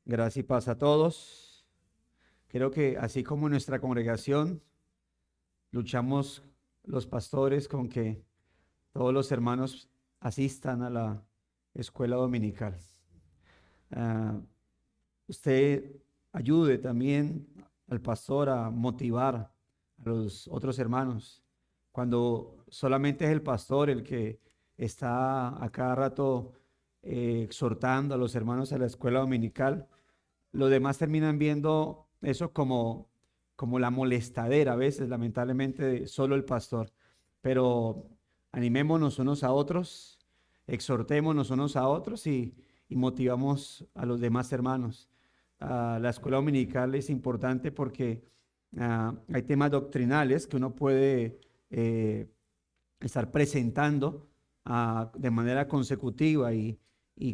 Gracias y paz a todos. Creo que así como en nuestra congregación luchamos los pastores con que todos los hermanos asistan a la escuela dominical. Ah, Usted ayude también al pastor a motivar a los otros hermanos. Cuando solamente es el pastor el que está a cada rato exhortando a los hermanos a la escuela dominical, los demás terminan viendo eso como la molestadera a veces, lamentablemente, de solo el pastor. Pero animémonos unos a otros, exhortémonos unos a otros y motivamos a los demás hermanos. La escuela dominical es importante porque hay temas doctrinales que uno puede estar presentando de manera consecutiva y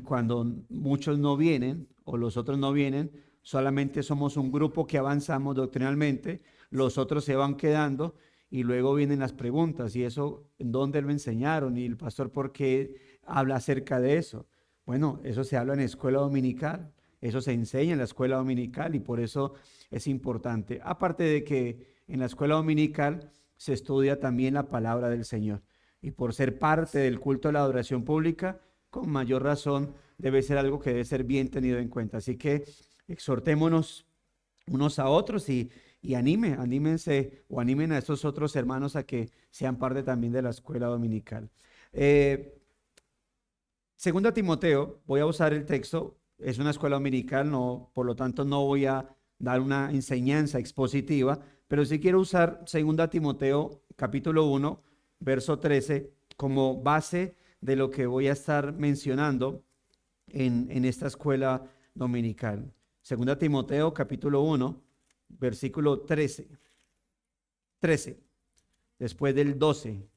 cuando muchos no vienen o los otros no vienen, solamente somos un grupo que avanzamos doctrinalmente, los otros se van quedando y luego vienen las preguntas y eso, ¿en dónde lo enseñaron? Y el pastor, ¿por qué habla acerca de eso? Bueno, eso se habla en escuela dominical, eso se enseña en la escuela dominical y por eso es importante. Aparte de que en la escuela dominical se estudia también la palabra del Señor y por ser parte del culto de la adoración pública, con mayor razón debe ser algo que debe ser bien tenido en cuenta. Así que exhortémonos unos a otros y anímense o animen a estos otros hermanos a que sean parte también de la escuela dominical. Segunda Timoteo, voy a usar el texto, es una escuela dominical, no, por lo tanto no voy a dar una enseñanza expositiva, pero sí quiero usar Segunda Timoteo capítulo 1, verso 13 como base de lo que voy a estar mencionando en esta escuela dominical. Segunda Timoteo capítulo 1, versículo 13. 13, después del 12.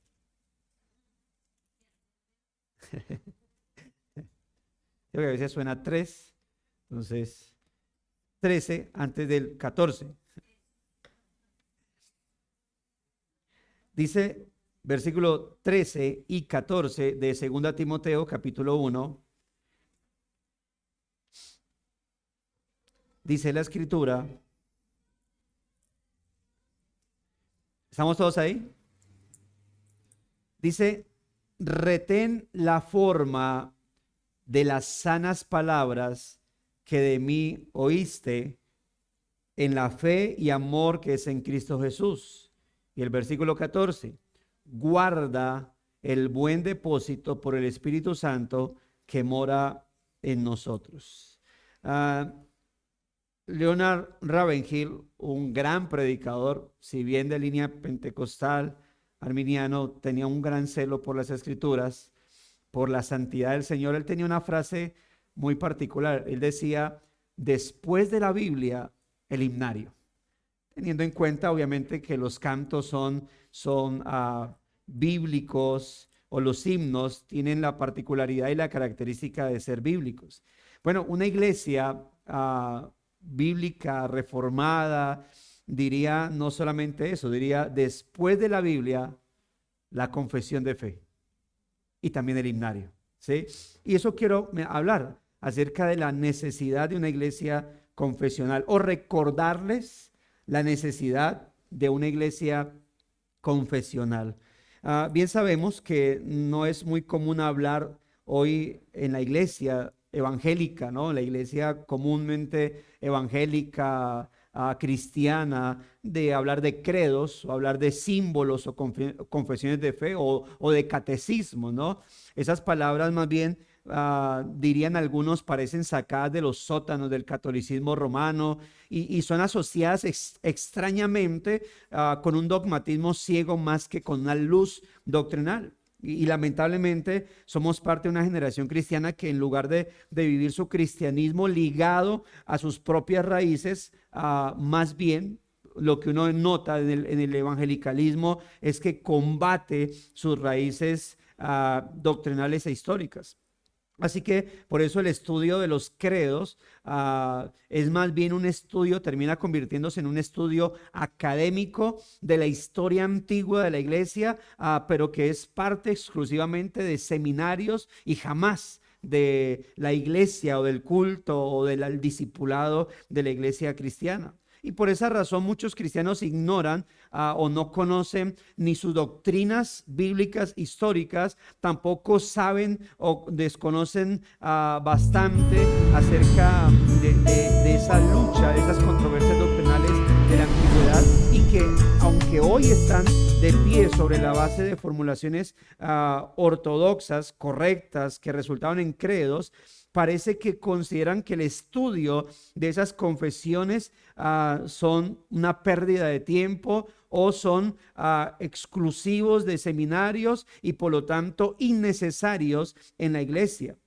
Creo que a veces suena 3, entonces 13 antes del 14. Dice versículo 13 y 14 de 2 Timoteo capítulo 1. Dice la escritura. ¿Estamos todos ahí? Dice, retén la forma de las sanas palabras que de mí oíste en la fe y amor que es en Cristo Jesús. Y el versículo 14, guarda el buen depósito por el Espíritu Santo que mora en nosotros. Leonard Ravenhill, un gran predicador, si bien de línea pentecostal, arminiano, tenía un gran celo por las escrituras, por la santidad del Señor. Él tenía una frase muy particular. Él decía, después de la Biblia, el himnario. Teniendo en cuenta, obviamente, que los cantos son bíblicos o los himnos tienen la particularidad y la característica de ser bíblicos. Bueno, una iglesia bíblica, reformada, diría no solamente eso, diría después de la Biblia, la confesión de fe y también el himnario, ¿sí? Y eso quiero hablar acerca de la necesidad de una iglesia confesional o recordarles la necesidad de una iglesia confesional. Bien sabemos que no es muy común hablar hoy en la iglesia evangélica, ¿no? La iglesia comúnmente evangélica, cristiana, de hablar de credos, o hablar de símbolos o confesiones de fe o de catecismo, ¿no? Esas palabras más bien dirían algunos parecen sacadas de los sótanos del catolicismo romano y son asociadas extrañamente con un dogmatismo ciego más que con una luz doctrinal. Y lamentablemente somos parte de una generación cristiana que en lugar de vivir su cristianismo ligado a sus propias raíces, más bien lo que uno nota en el evangelicalismo es que combate sus raíces doctrinales e históricas. Así que por eso el estudio de los credos es más bien un estudio, termina convirtiéndose en un estudio académico de la historia antigua de la iglesia, pero que es parte exclusivamente de seminarios y jamás de la iglesia o del culto o del discipulado de la iglesia cristiana. Y por esa razón muchos cristianos ignoran o no conocen ni sus doctrinas bíblicas históricas, tampoco saben o desconocen bastante acerca de esa lucha, de esas controversias doctrinales de la antigüedad, y que aunque hoy están de pie sobre la base de formulaciones ortodoxas, correctas, que resultaron en credos, parece que consideran que el estudio de esas confesiones son una pérdida de tiempo o son exclusivos de seminarios y por lo tanto innecesarios en la iglesia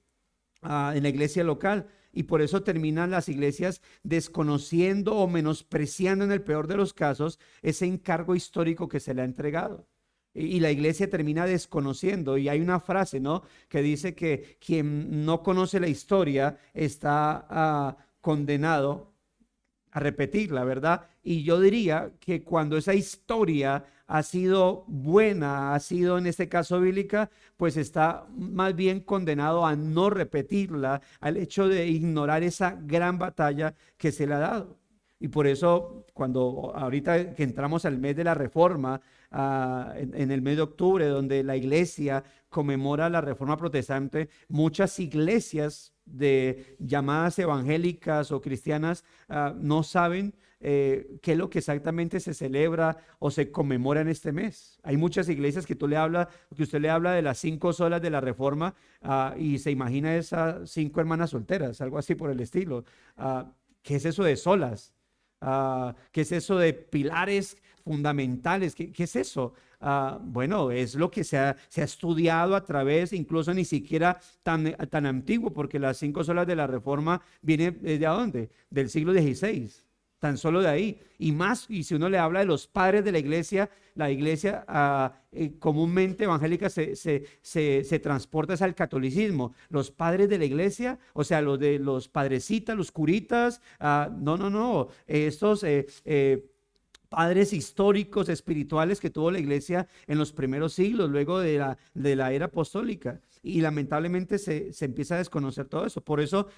local. Y por eso terminan las iglesias desconociendo o menospreciando, en el peor de los casos, ese encargo histórico que se le ha entregado. Y la iglesia termina desconociendo. Y hay una frase, ¿no?, que dice que quien no conoce la historia está condenado a repetirla, ¿verdad? Y yo diría que cuando esa historia ha sido buena, ha sido en este caso bíblica, pues está más bien condenado a no repetirla, al hecho de ignorar esa gran batalla que se le ha dado. Y por eso, cuando ahorita que entramos al mes de la Reforma, en el mes de octubre, donde la iglesia conmemora la Reforma protestante, muchas iglesias de llamadas evangélicas o cristianas no saben qué es lo que exactamente se celebra o se conmemora en este mes. Hay muchas iglesias que usted le habla de las 5 solas de la Reforma y se imagina esas 5 hermanas solteras, algo así por el estilo. ¿Qué es eso de solas? ¿Qué es eso de pilares fundamentales? ¿Qué es eso? Bueno, es lo que se ha estudiado a través, incluso ni siquiera tan antiguo, porque las 5 solas de la Reforma viene ¿de dónde? Del siglo XVI, tan solo de ahí. Y más, y si uno le habla de los padres de la iglesia comúnmente evangélica se transporta al catolicismo. Los padres de la iglesia, o sea, los padrecitas, los curitas, no, estos padres históricos, espirituales que tuvo la iglesia en los primeros siglos, luego de la era apostólica. Y lamentablemente se empieza a desconocer todo eso. Por eso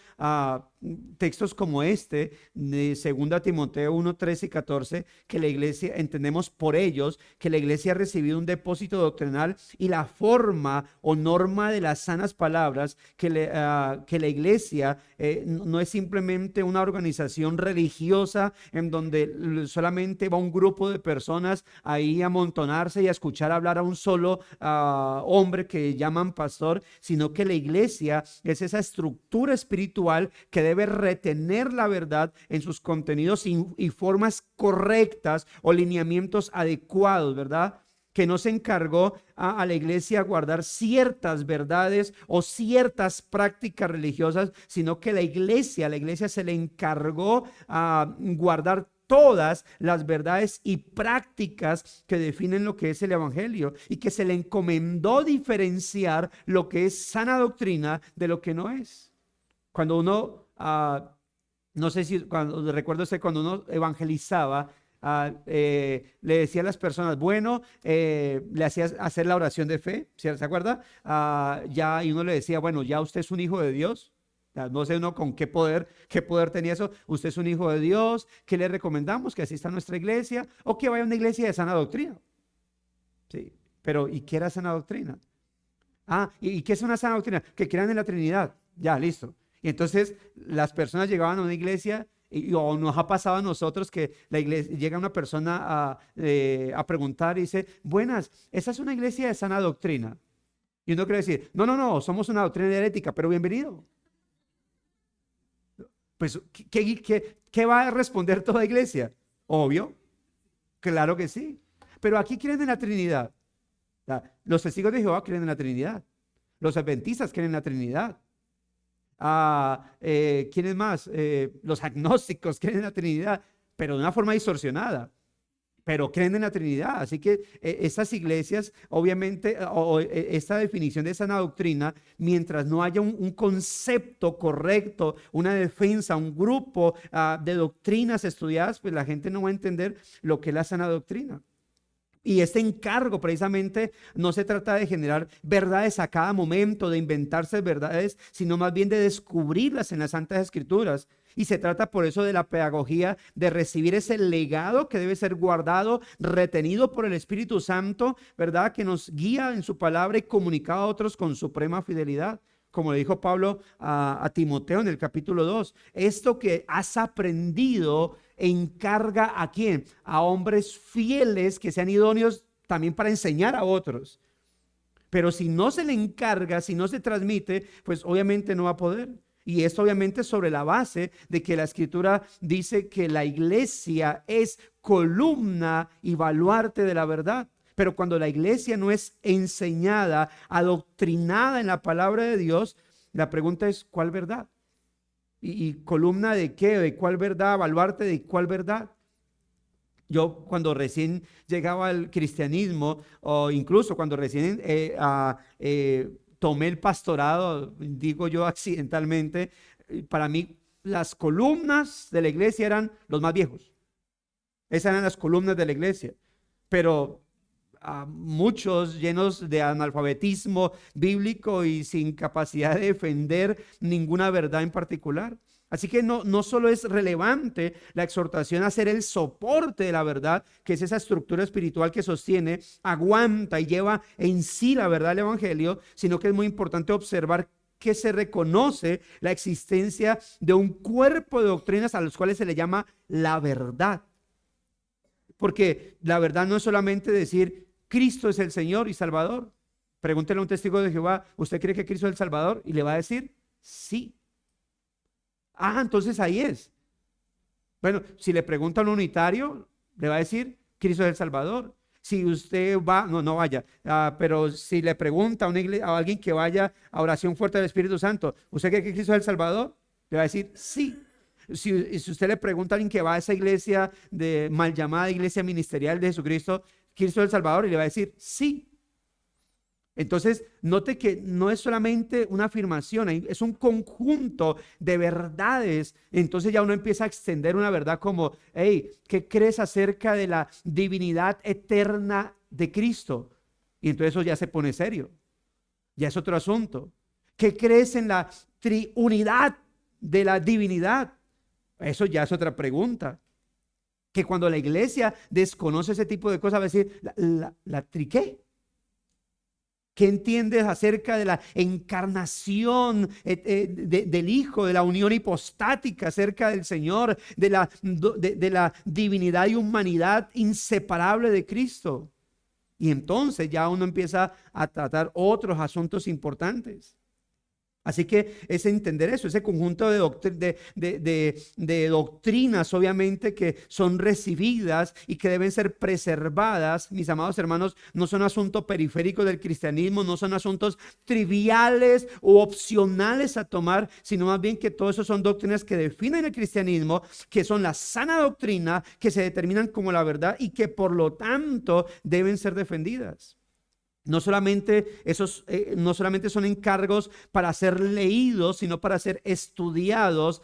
textos como este de 2 Timoteo 1, 13 y 14, que la iglesia, entendemos por ellos que la iglesia ha recibido un depósito doctrinal y la forma o norma de las sanas palabras, que la iglesia no es simplemente una organización religiosa en donde solamente va un grupo de personas ahí a amontonarse y a escuchar hablar a un solo hombre que llaman pastor, sino que la iglesia es esa estructura espiritual que debe retener la verdad en sus contenidos y formas correctas o lineamientos adecuados, ¿verdad? Que no se encargó a la iglesia guardar ciertas verdades o ciertas prácticas religiosas, sino que la iglesia se le encargó a guardar todas las verdades y prácticas que definen lo que es el evangelio, y que se le encomendó diferenciar lo que es sana doctrina de lo que no es. Cuando uno, no sé si recuerdo cuando uno evangelizaba, le decía a las personas, bueno, le hacía hacer la oración de fe, ¿se acuerda? Y uno le decía, bueno, ya usted es un hijo de Dios. No sé uno con qué poder tenía eso. Usted es un hijo de Dios. ¿Qué le recomendamos? Que asista a nuestra iglesia o que vaya a una iglesia de sana doctrina. Sí, pero ¿y qué era sana doctrina? ¿Y qué es una sana doctrina? Que crean en la Trinidad. Ya, listo. Y entonces las personas llegaban a una iglesia o nos ha pasado a nosotros que la iglesia, llega una persona a preguntar y dice, buenas, esa es una iglesia de sana doctrina. Y uno quiere decir, no, somos una doctrina herética, pero bienvenido. Pues, ¿qué va a responder toda iglesia? Obvio, claro que sí. Pero aquí creen en la Trinidad. Los testigos de Jehová creen en la Trinidad. Los adventistas creen en la Trinidad. ¿Quiénes más? Los agnósticos creen en la Trinidad, pero de una forma distorsionada. Pero creen en la Trinidad. Así que estas iglesias, obviamente, esta definición de sana doctrina, mientras no haya un concepto correcto, una defensa, un grupo de doctrinas estudiadas, pues la gente no va a entender lo que es la sana doctrina. Y este encargo precisamente no se trata de generar verdades a cada momento, de inventarse verdades, sino más bien de descubrirlas en las Santas Escrituras. Y se trata por eso de la pedagogía, de recibir ese legado que debe ser guardado, retenido por el Espíritu Santo, ¿verdad? Que nos guía en su palabra y comunicado a otros con suprema fidelidad. Como le dijo Pablo a Timoteo en el capítulo 2, esto que has aprendido encarga ¿a quién? A hombres fieles que sean idóneos también para enseñar a otros. Pero si no se le encarga, si no se transmite, pues obviamente no va a poder. Y esto obviamente sobre la base de que la Escritura dice que la iglesia es columna y baluarte de la verdad. Pero cuando la iglesia no es enseñada, adoctrinada en la palabra de Dios, la pregunta es, ¿cuál verdad? ¿Y columna de qué? ¿De cuál verdad? ¿Baluarte de cuál verdad? Yo cuando recién llegaba al cristianismo, o incluso cuando recién tomé el pastorado, digo yo accidentalmente, para mí las columnas de la iglesia eran los más viejos. Esas eran las columnas de la iglesia. Pero a muchos llenos de analfabetismo bíblico y sin capacidad de defender ninguna verdad en particular. Así que no solo es relevante la exhortación a ser el soporte de la verdad, que es esa estructura espiritual que sostiene, aguanta y lleva en sí la verdad del evangelio, sino que es muy importante observar que se reconoce la existencia de un cuerpo de doctrinas a los cuales se le llama la verdad. Porque la verdad no es solamente decir Cristo es el Señor y Salvador. Pregúntele a un testigo de Jehová, ¿usted cree que Cristo es el Salvador? Y le va a decir, sí. Ah, entonces ahí es. Bueno, si le pregunta a un unitario, le va a decir, Cristo es el Salvador. Si usted va, no vaya, pero si le pregunta a alguien que vaya a oración fuerte del Espíritu Santo, ¿usted cree que Cristo es el Salvador? Le va a decir, sí. Si usted le pregunta a alguien que va a esa iglesia de mal llamada iglesia ministerial de Jesucristo, Cristo es el Salvador, y le va a decir, sí. Entonces, note que no es solamente una afirmación, es un conjunto de verdades. Entonces ya uno empieza a extender una verdad como, hey, ¿qué crees acerca de la divinidad eterna de Cristo? Y entonces eso ya se pone serio, ya es otro asunto. ¿Qué crees en la triunidad de la divinidad? Eso ya es otra pregunta. Que cuando la iglesia desconoce ese tipo de cosas va a decir, ¿la triqué? ¿Qué entiendes acerca de la encarnación del Hijo, de la unión hipostática acerca del Señor, de la divinidad y humanidad inseparable de Cristo? Y entonces ya uno empieza a tratar otros asuntos importantes. Así que es entender eso, ese conjunto de doctrinas obviamente que son recibidas y que deben ser preservadas, mis amados hermanos, no son asuntos periféricos del cristianismo, no son asuntos triviales o opcionales a tomar, sino más bien que todo eso son doctrinas que definen el cristianismo, que son la sana doctrina, que se determinan como la verdad y que por lo tanto deben ser defendidas. No solamente son encargos para ser leídos, sino para ser estudiados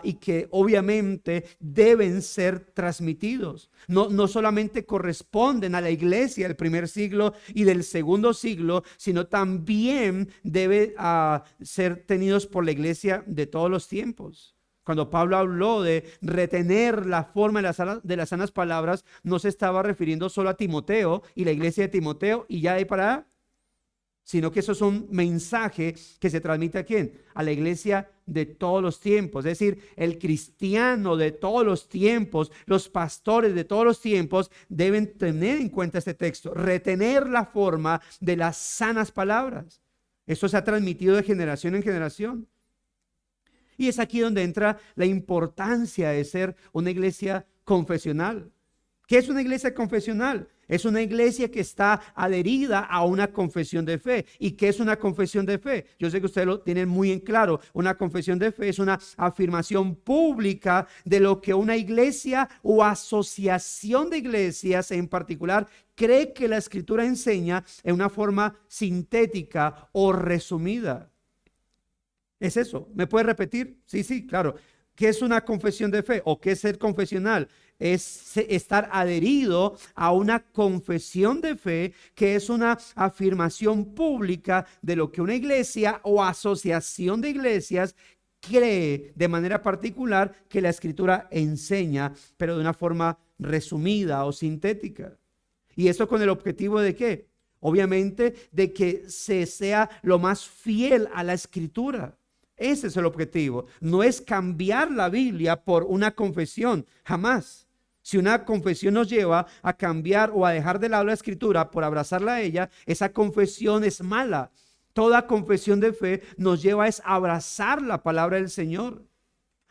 y que obviamente deben ser transmitidos. No solamente corresponden a la iglesia del primer siglo y del segundo siglo, sino también deben ser tenidos por la iglesia de todos los tiempos. Cuando Pablo habló de retener la forma de las sanas palabras, no se estaba refiriendo solo a Timoteo y la iglesia de Timoteo y ya de ahí para allá, sino que eso es un mensaje que se transmite ¿a quién? A la iglesia de todos los tiempos. Es decir, el cristiano de todos los tiempos, los pastores de todos los tiempos deben tener en cuenta este texto, retener la forma de las sanas palabras. Eso se ha transmitido de generación en generación. Y es aquí donde entra la importancia de ser una iglesia confesional. ¿Qué es una iglesia confesional? Es una iglesia que está adherida a una confesión de fe. ¿Y qué es una confesión de fe? Yo sé que ustedes lo tienen muy en claro. Una confesión de fe es una afirmación pública de lo que una iglesia o asociación de iglesias en particular cree que la Escritura enseña en una forma sintética o resumida. Es eso. ¿Me puede repetir? Sí, claro. ¿qué es una confesión de fe o qué es ser confesional? Es estar adherido a una confesión de fe, que es una afirmación pública de lo que una iglesia o asociación de iglesias cree de manera particular que la Escritura enseña, pero de una forma resumida o sintética. ¿Y eso con el objetivo de qué? Obviamente de que se sea lo más fiel a la Escritura. Ese es el objetivo. No es cambiar la Biblia por una confesión, jamás. Si una confesión nos lleva a cambiar o a dejar de lado la Escritura por abrazarla a ella, esa confesión es mala. Toda confesión de fe nos lleva a abrazar la palabra del Señor,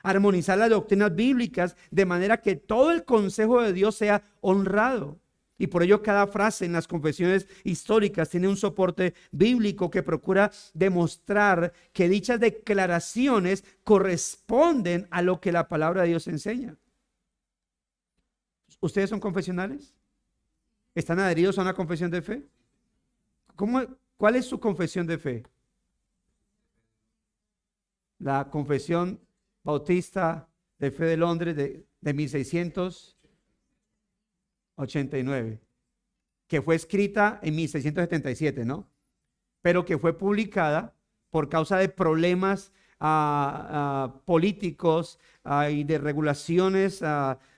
armonizar las doctrinas bíblicas de manera que todo el consejo de Dios sea honrado. Y por ello cada frase en las confesiones históricas tiene un soporte bíblico que procura demostrar que dichas declaraciones corresponden a lo que la palabra de Dios enseña. ¿Ustedes son confesionales? ¿Están adheridos a una confesión de fe? ¿Cuál es su confesión de fe? La Confesión Bautista de Fe de Londres de 1689, que fue escrita en 1677, ¿no? Pero que fue publicada por causa de problemas políticos y de regulaciones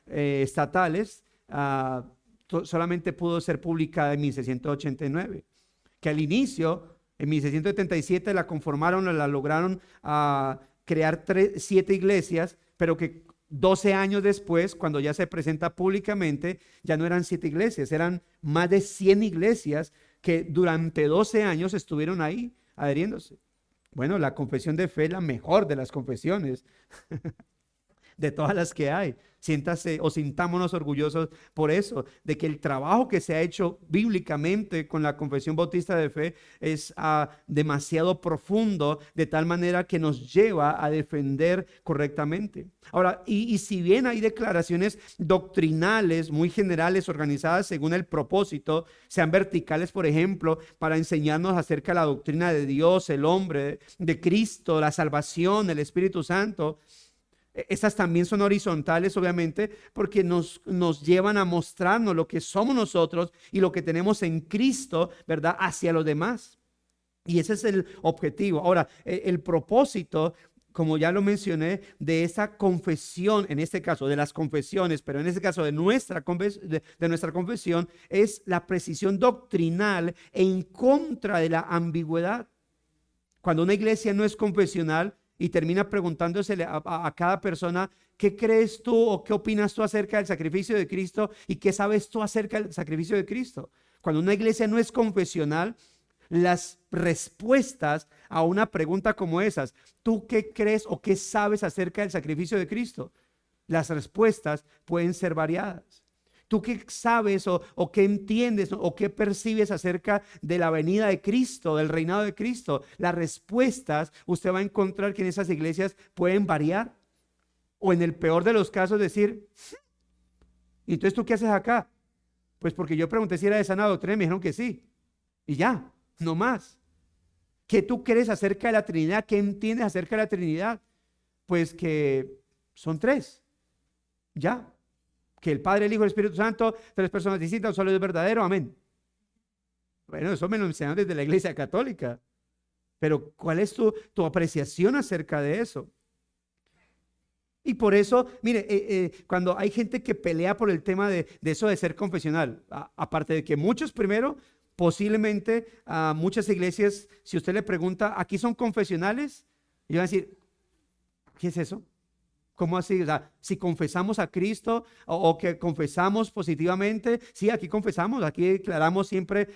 estatales, solamente pudo ser publicada en 1689, que al inicio, en 1677, la conformaron, la lograron crear 7 iglesias, pero que 12 años después, cuando ya se presenta públicamente, ya no eran 7 iglesias, eran más de 100 iglesias que durante 12 años estuvieron ahí adheriéndose. Bueno, la confesión de fe es la mejor de las confesiones, de todas las que hay. Siéntase o sintámonos orgullosos por eso, de que el trabajo que se ha hecho bíblicamente con la Confesión Bautista de Fe es demasiado profundo, de tal manera que nos lleva a defender correctamente. Ahora, y si bien hay declaraciones doctrinales muy generales organizadas según el propósito, sean verticales, por ejemplo, para enseñarnos acerca de la doctrina de Dios, el hombre, de Cristo, la salvación, el Espíritu Santo, estas también son horizontales, obviamente, porque nos llevan a mostrarnos lo que somos nosotros y lo que tenemos en Cristo, ¿verdad?, hacia los demás. Y ese es el objetivo. Ahora, el propósito, como ya lo mencioné, de esa confesión, en este caso de las confesiones, pero en este caso de nuestra confesión, es la precisión doctrinal en contra de la ambigüedad. Cuando una iglesia no es confesional, y termina preguntándosele a cada persona, ¿qué crees tú o qué opinas tú acerca del sacrificio de Cristo? ¿Y qué sabes tú acerca del sacrificio de Cristo? Cuando una iglesia no es confesional, las respuestas a una pregunta como esas, ¿tú qué crees o qué sabes acerca del sacrificio de Cristo? Las respuestas pueden ser variadas. ¿Tú qué sabes o qué entiendes o qué percibes acerca de la venida de Cristo, del reinado de Cristo? Las respuestas usted va a encontrar que en esas iglesias pueden variar. O en el peor de los casos decir, ¿y entonces tú qué haces acá? Pues porque yo pregunté si era de sana doctrina y me dijeron que sí. Y ya, no más. ¿Qué tú crees acerca de la Trinidad? ¿Qué entiendes acerca de la Trinidad? Pues que son 3. Ya. Que el Padre, el Hijo y el Espíritu Santo, 3 personas distintas, un solo Dios verdadero, amén. Bueno, eso me lo enseñaron desde la Iglesia Católica. Pero ¿cuál es tu apreciación acerca de eso? Y por eso, mire, cuando hay gente que pelea por el tema de eso de ser confesional, aparte de que muchos primero, posiblemente a muchas iglesias, si usted le pregunta, ¿aquí son confesionales? Y van a decir, ¿qué es eso? ¿Cómo así? O sea, si confesamos a Cristo o que confesamos positivamente, sí, aquí confesamos, aquí declaramos siempre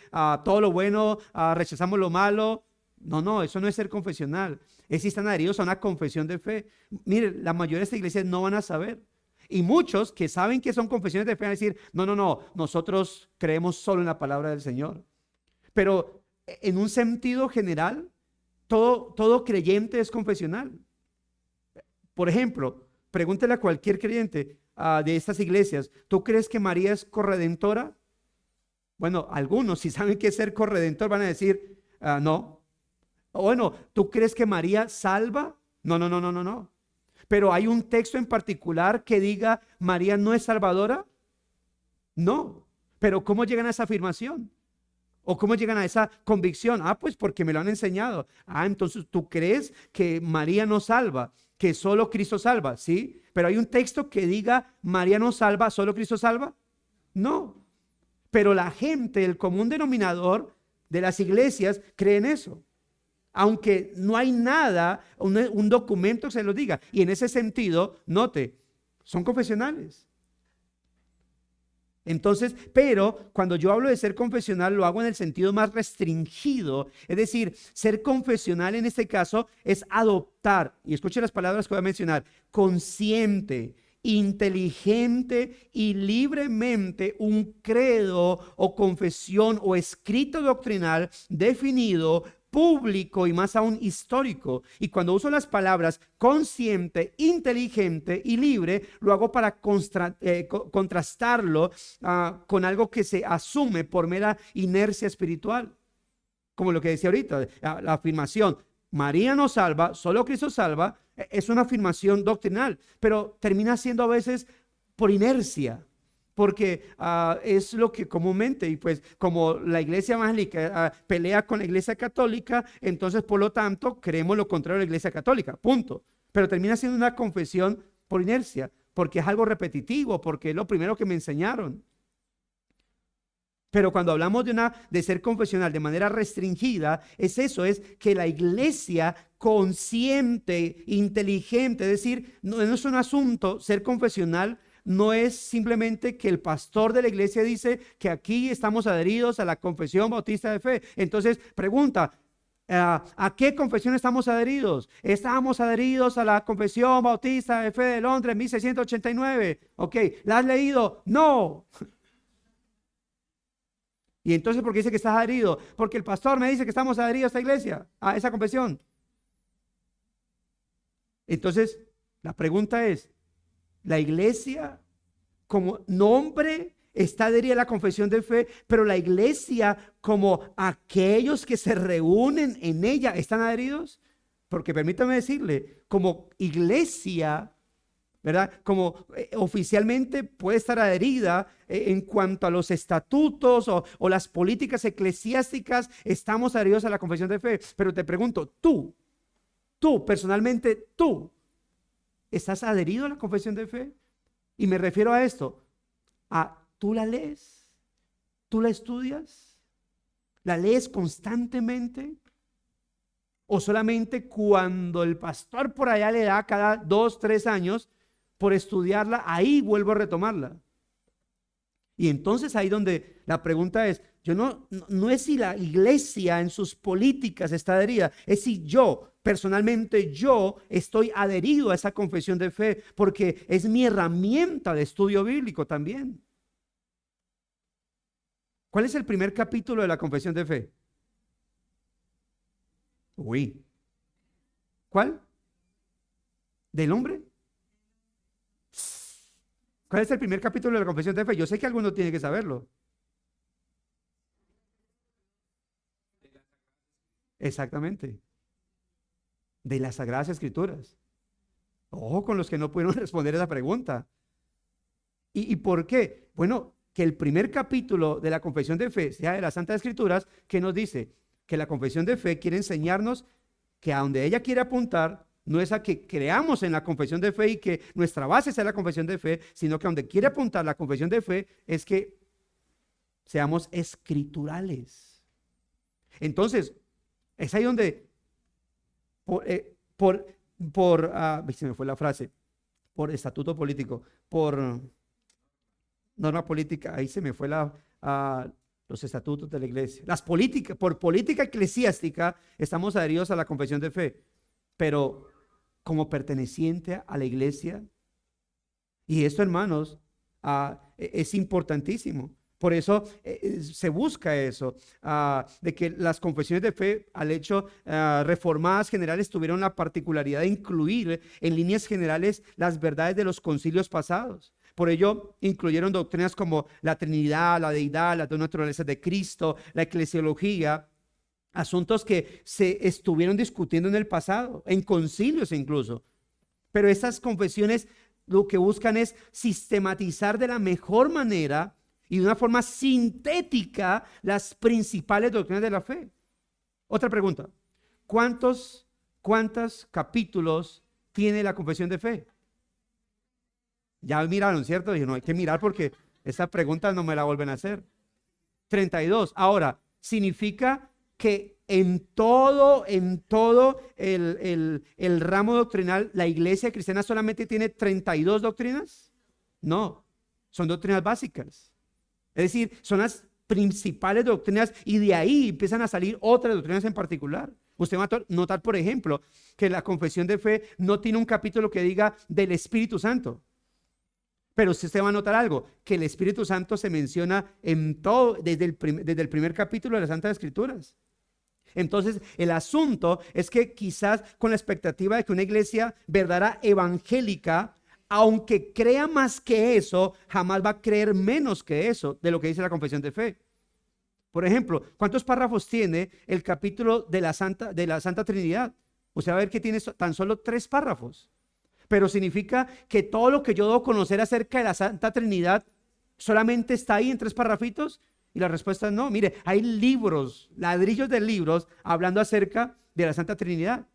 todo lo bueno, rechazamos lo malo. No, eso no es ser confesional. Es si están adheridos a una confesión de fe. Mire, la mayoría de estas iglesias no van a saber. Y muchos que saben que son confesiones de fe van a decir, no, nosotros creemos solo en la palabra del Señor. Pero en un sentido general, todo creyente es confesional. Por ejemplo, pregúntele a cualquier creyente de estas iglesias, ¿tú crees que María es corredentora? Bueno, algunos, si saben qué es ser corredentor, van a decir, no. Bueno, ¿tú crees que María salva? No. Pero ¿hay un texto en particular que diga María no es salvadora? No. Pero ¿cómo llegan a esa afirmación? ¿O cómo llegan a esa convicción? Pues porque me lo han enseñado. Entonces tú crees que María no salva, que solo Cristo salva, ¿sí? Pero ¿hay un texto que diga María no salva, solo Cristo salva? No. Pero la gente, el común denominador de las iglesias, cree en eso. Aunque no hay nada, un documento que se lo diga. Y en ese sentido, note, son confesionales. Entonces, pero cuando yo hablo de ser confesional, lo hago en el sentido más restringido. Es decir, ser confesional en este caso es adoptar, y escuche las palabras que voy a mencionar, consciente, inteligente y libremente un credo o confesión o escrito doctrinal definido, público y más aún histórico. Y cuando uso las palabras consciente, inteligente y libre, lo hago para contrastarlo con algo que se asume por mera inercia espiritual. Como lo que decía ahorita, la afirmación, María no salva, solo Cristo salva, es una afirmación doctrinal, pero termina siendo a veces por inercia. Porque es lo que comúnmente, y pues como la iglesia evangélica pelea con la iglesia católica, entonces por lo tanto creemos lo contrario de la iglesia católica, punto. Pero termina siendo una confesión por inercia, porque es algo repetitivo, porque es lo primero que me enseñaron. Pero cuando hablamos de ser confesional de manera restringida, es eso, es que la iglesia consciente, inteligente, es decir, no es un asunto, ser confesional no es simplemente que el pastor de la iglesia dice que aquí estamos adheridos a la confesión bautista de fe. Entonces pregunta, ¿a qué confesión estamos adheridos? Estamos adheridos a la confesión bautista de fe de Londres, 1689. Ok, ¿la has leído? No. Y entonces, ¿por qué dice que estás adherido? Porque el pastor me dice que estamos adheridos a esta iglesia, a esa confesión. Entonces, la pregunta es, ¿la iglesia como nombre está adherida a la confesión de fe, pero la iglesia como aquellos que se reúnen en ella están adheridos? Porque permítame decirle, como iglesia, ¿verdad? Como oficialmente puede estar adherida en cuanto a los estatutos o las políticas eclesiásticas, estamos adheridos a la confesión de fe. Pero te pregunto, tú personalmente, ¿estás adherido a la confesión de fe? Y me refiero a esto, ¿tú la lees? ¿Tú la estudias? ¿La lees constantemente? ¿O solamente cuando el pastor por allá le da cada 2, 3 años por estudiarla, ahí vuelvo a retomarla? Y entonces ahí donde la pregunta es, no es si la iglesia en sus políticas está adherida, es si personalmente yo estoy adherido a esa confesión de fe, porque es mi herramienta de estudio bíblico también. ¿Cuál es el primer capítulo de la confesión de fe? ¿Cuál? ¿Del hombre? ¿Cuál es el primer capítulo de la confesión de fe? Yo sé que alguno tiene que saberlo. Exactamente. De las Sagradas Escrituras. Ojo con los que no pudieron responder esa pregunta. ¿Y por qué? Bueno, que el primer capítulo de la confesión de fe sea de las Santas Escrituras, que nos dice que la confesión de fe quiere enseñarnos que a donde ella quiere apuntar no es a que creamos en la confesión de fe y que nuestra base sea la confesión de fe, sino que a donde quiere apuntar la confesión de fe es que seamos escriturales. Entonces, es ahí donde se me fue la frase, por estatuto político, por norma política, ahí se me fue los estatutos de la iglesia. Las políticas, por política eclesiástica, estamos adheridos a la confesión de fe, pero como perteneciente a la iglesia. Y esto, hermanos, es importantísimo. Por eso se busca eso, de que las confesiones de fe, al hecho reformadas generales, tuvieron la particularidad de incluir en líneas generales las verdades de los concilios pasados. Por ello, incluyeron doctrinas como la Trinidad, la Deidad, las dos naturalezas de Cristo, la eclesiología, asuntos que se estuvieron discutiendo en el pasado, en concilios incluso. Pero esas confesiones lo que buscan es sistematizar de la mejor manera y de una forma sintética las principales doctrinas de la fe. Otra pregunta, ¿cuántos capítulos tiene la confesión de fe? Ya miraron, ¿cierto? Dije, no hay que mirar porque esa pregunta no me la vuelven a hacer. 32. Ahora, significa que en todo el ramo doctrinal, la iglesia cristiana solamente tiene 32 doctrinas. No, son doctrinas básicas. Es decir, son las principales doctrinas y de ahí empiezan a salir otras doctrinas en particular. Usted va a notar, por ejemplo, que la confesión de fe no tiene un capítulo que diga del Espíritu Santo. Pero usted va a notar algo, que el Espíritu Santo se menciona en todo, desde el primer capítulo de las Santas Escrituras. Entonces, el asunto es que quizás con la expectativa de que una iglesia verdadera evangélica, aunque crea más que eso, jamás va a creer menos que eso de lo que dice la confesión de fe. Por ejemplo, ¿cuántos párrafos tiene el capítulo de la Santa Trinidad? Usted va a ver que tiene tan solo 3 párrafos. Pero significa que todo lo que yo debo conocer acerca de la Santa Trinidad solamente está ahí en 3 parrafitos. Y la respuesta es no. Mire, hay libros, ladrillos de libros hablando acerca de la Santa Trinidad.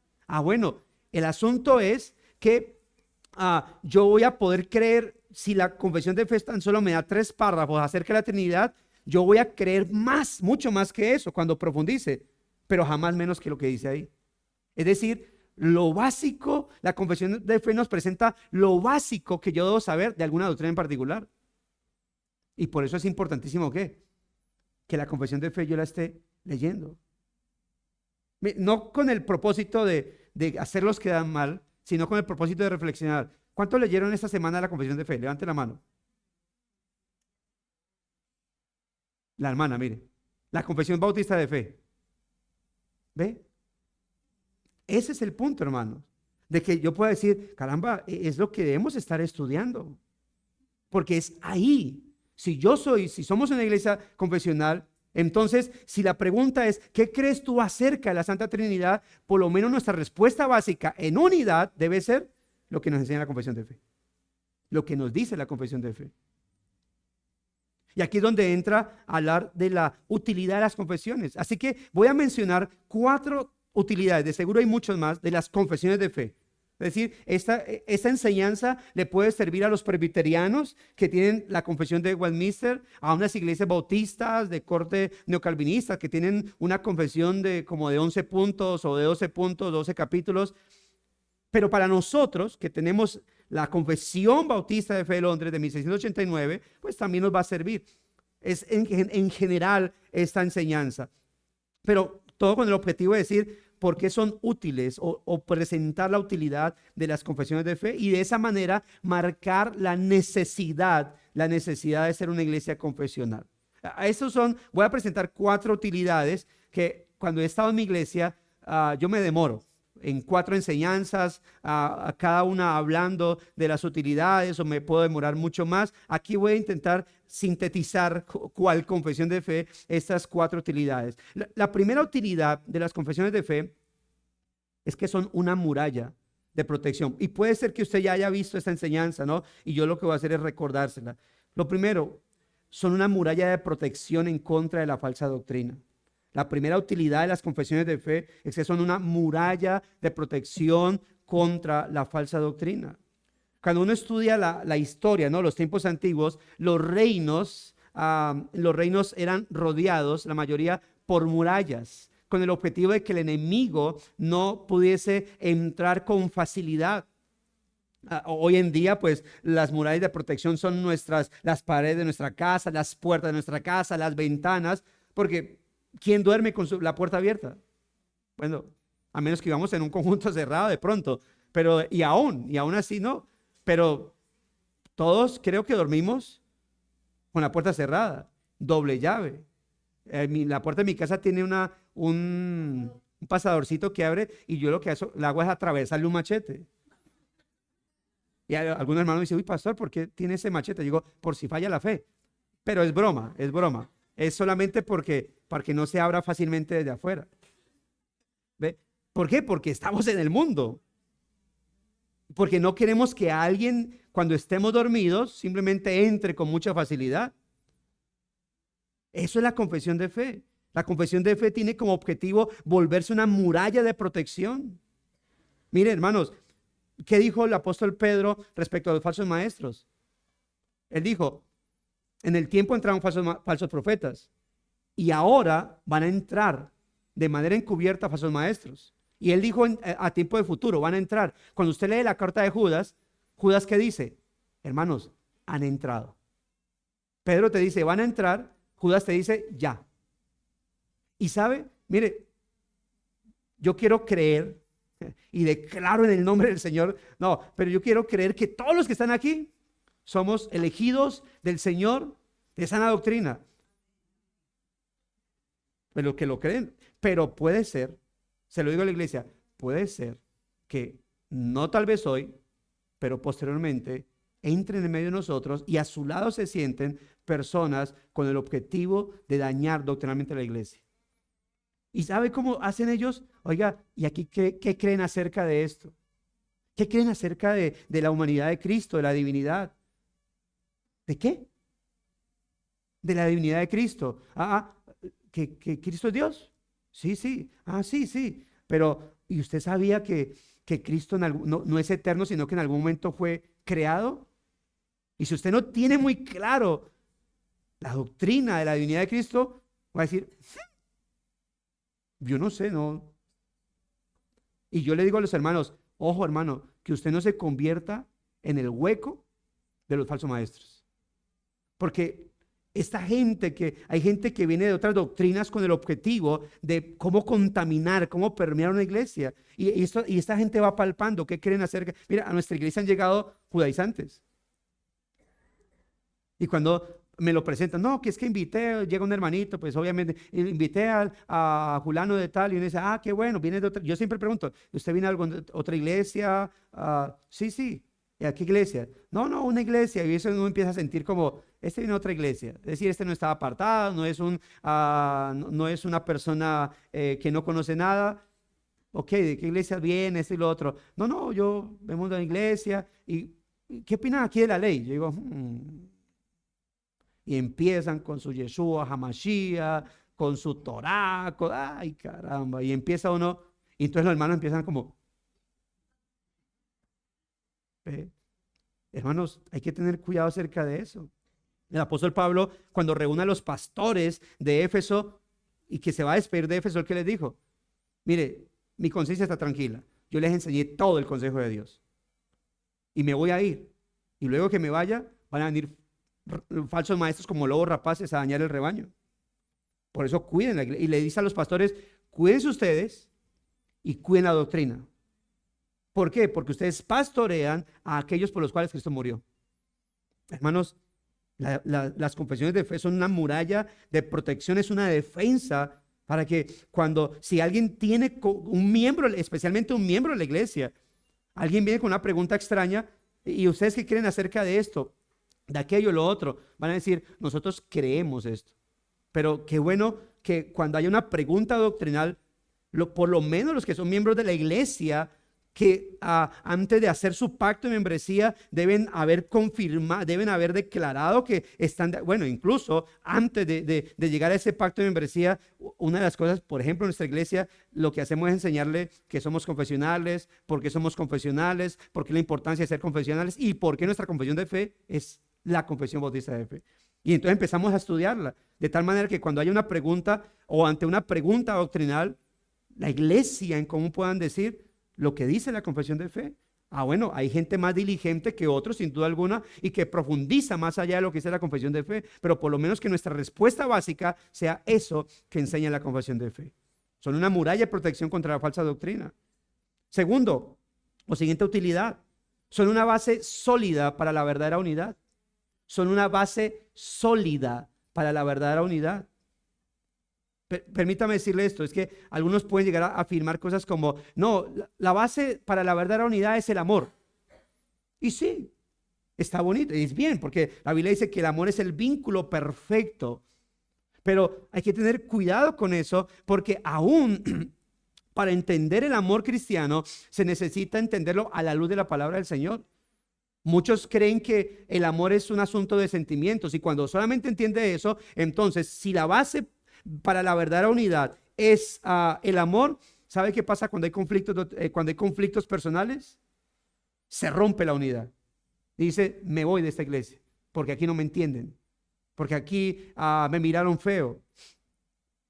Bueno, el asunto es que yo voy a poder creer, si la confesión de fe tan solo me da 3 párrafos acerca de la Trinidad, yo voy a creer más, mucho más que eso cuando profundice, pero jamás menos que lo que dice ahí. Es decir, lo básico, la confesión de fe nos presenta lo básico que yo debo saber de alguna doctrina en particular. Y por eso es importantísimo que la confesión de fe yo la esté leyendo. No con el propósito de hacerlos quedar mal, sino con el propósito de reflexionar. ¿Cuántos leyeron esta semana la confesión de fe? Levante la mano. La hermana, mire. La confesión bautista de fe. ¿Ve? Ese es el punto, hermanos. De que yo pueda decir, caramba, es lo que debemos estar estudiando. Porque es ahí. Si somos una iglesia confesional, entonces, si la pregunta es, ¿qué crees tú acerca de la Santa Trinidad? Por lo menos nuestra respuesta básica en unidad debe ser lo que nos enseña la confesión de fe. Lo que nos dice la confesión de fe. Y aquí es donde entra a hablar de la utilidad de las confesiones. Así que voy a mencionar 4 utilidades, de seguro hay muchos más, de las confesiones de fe. Es decir, esta enseñanza le puede servir a los presbiterianos que tienen la confesión de Westminster, a unas iglesias bautistas de corte neocalvinista que tienen una confesión de como de 11 puntos o de 12 puntos, 12 capítulos. Pero para nosotros que tenemos la Confesión Bautista de Fe de Londres de 1689, pues también nos va a servir. Es en general esta enseñanza. Pero todo con el objetivo de decir por qué son útiles o presentar la utilidad de las confesiones de fe y de esa manera marcar la necesidad de ser una iglesia confesional. Voy a presentar 4 utilidades que cuando he estado en mi iglesia yo me demoro en 4 enseñanzas, a cada una hablando de las utilidades o me puedo demorar mucho más. Aquí voy a intentar sintetizar cuál confesión de fe, estas 4 utilidades. La primera utilidad de las confesiones de fe es que son una muralla de protección. Y puede ser que usted ya haya visto esta enseñanza, ¿no? Y yo lo que voy a hacer es recordársela. Lo primero, son una muralla de protección en contra de la falsa doctrina. La primera utilidad de las confesiones de fe es que son una muralla de protección contra la falsa doctrina. Cuando uno estudia la historia, ¿no? Los tiempos antiguos, los reinos eran rodeados, la mayoría, por murallas, con el objetivo de que el enemigo no pudiese entrar con facilidad. Hoy en día, pues, las murallas de protección son las paredes de nuestra casa, las puertas de nuestra casa, las ventanas, porque ¿quién duerme con la puerta abierta? Bueno, a menos que vivamos en un conjunto cerrado de pronto, pero y aún así no, pero todos creo que dormimos con la puerta cerrada, doble llave. La puerta de mi casa tiene un pasadorcito que abre y yo lo que hago es atravesarle un machete. Y algunos hermanos dicen, uy, pastor, ¿por qué tiene ese machete? Yo digo, por si falla la fe. Pero es broma, es broma. Es solamente para que no se abra fácilmente desde afuera. ¿Ve? ¿Por qué? Porque estamos en el mundo. porque no queremos que alguien, cuando estemos dormidos, simplemente entre con mucha facilidad. Eso es la confesión de fe. La confesión de fe tiene como objetivo volverse una muralla de protección. Miren, hermanos, ¿qué dijo el apóstol Pedro respecto a los falsos maestros? Él dijo, en el tiempo entraron falsos profetas y ahora van a entrar de manera encubierta falsos maestros. Y él dijo a tiempo de futuro, van a entrar. Cuando usted lee la carta de Judas, Judas ¿qué dice? Hermanos, han entrado. Pedro te dice, van a entrar. Judas te dice, ya. Y sabe, mire, yo quiero creer y declaro en el nombre del Señor, no, pero yo quiero creer que todos los que están aquí somos elegidos del Señor de sana doctrina. Pero que lo creen, pero puede ser, se lo digo a la iglesia, puede ser que no tal vez hoy, pero posteriormente entren en medio de nosotros y a su lado se sienten personas con el objetivo de dañar doctrinalmente a la iglesia. ¿Y sabe cómo hacen ellos? Oiga, ¿y aquí qué creen acerca de esto? ¿Qué creen acerca de la humanidad de Cristo, de la divinidad? ¿De qué? De la divinidad de Cristo. ¿Que Cristo es Dios? Sí, sí. Sí, sí. Pero, ¿y usted sabía que Cristo no es eterno, sino que en algún momento fue creado? Y si usted no tiene muy claro la doctrina de la divinidad de Cristo, va a decir, yo no sé, no. Y yo le digo a los hermanos, ojo hermano, que usted no se convierta en el hueco de los falsos maestros. Porque hay gente que viene de otras doctrinas con el objetivo de cómo contaminar, cómo permear una iglesia. Y esta gente va palpando, ¿qué quieren hacer? Mira, a nuestra iglesia han llegado judaizantes. Y cuando me lo presentan, no, que es que llega un hermanito, pues obviamente, invité a fulano de tal, y uno dice, qué bueno, viene de otra. Yo siempre pregunto, ¿usted viene de otra iglesia? Sí, sí. ¿Y a qué iglesia? No, una iglesia. Y eso uno empieza a sentir como, este viene de otra iglesia. Es decir, este no está apartado, no es una persona que no conoce nada. Ok, ¿de qué iglesia viene? Esto y lo otro. No, yo vengo de una iglesia. ¿Y qué opinan aquí de la ley? Yo digo, Y empiezan con su Yeshua, Hamashiach, con su Torah, ay caramba, y empieza uno, y entonces los hermanos empiezan como, hermanos, hay que tener cuidado acerca de eso. El apóstol Pablo, cuando reúne a los pastores de Éfeso y que se va a despedir de Éfeso, ¿el que les dijo? Mire, mi conciencia está tranquila, yo les enseñé todo el consejo de Dios y me voy a ir, y luego que me vaya van a venir falsos maestros como lobos rapaces a dañar el rebaño. Por eso cuiden la iglesia. Y le dice a los pastores, cuídense ustedes y cuiden la doctrina. ¿Por qué? Porque ustedes pastorean a aquellos por los cuales Cristo murió. Hermanos, las confesiones de fe son una muralla de protección, es una defensa para que si alguien tiene un miembro, especialmente un miembro de la iglesia, alguien viene con una pregunta extraña, y ustedes qué creen acerca de esto, de aquello, lo otro, van a decir, nosotros creemos esto. Pero qué bueno que cuando haya una pregunta doctrinal, por lo menos los que son miembros de la iglesia, que antes de hacer su pacto de membresía deben haber confirmado, deben haber declarado que están, incluso antes de llegar a ese pacto de membresía, una de las cosas, por ejemplo, en nuestra iglesia, lo que hacemos es enseñarle que somos confesionales, por qué somos confesionales, por qué la importancia de ser confesionales y por qué nuestra confesión de fe es la confesión bautista de fe. Y entonces empezamos a estudiarla, de tal manera que cuando haya una pregunta o ante una pregunta doctrinal, la iglesia en común puedan decir lo que dice la confesión de fe. Hay gente más diligente que otros, sin duda alguna, y que profundiza más allá de lo que dice la confesión de fe, pero por lo menos que nuestra respuesta básica sea eso que enseña la confesión de fe. Son una muralla de protección contra la falsa doctrina. Segundo, o siguiente utilidad, son una base sólida para la verdadera unidad. Son una base sólida para la verdadera unidad. Permítame decirle esto, es que algunos pueden llegar a afirmar cosas como, no, la base para la verdadera unidad es el amor. Y sí, está bonito, y es bien, porque la Biblia dice que el amor es el vínculo perfecto. Pero hay que tener cuidado con eso, porque aún para entender el amor cristiano, se necesita entenderlo a la luz de la palabra del Señor. Muchos creen que el amor es un asunto de sentimientos y cuando solamente entiende eso, entonces si la base para la verdadera unidad es el amor, ¿sabe qué pasa cuando hay conflictos personales? Se rompe la unidad. Dice, me voy de esta iglesia porque aquí no me entienden, porque aquí me miraron feo.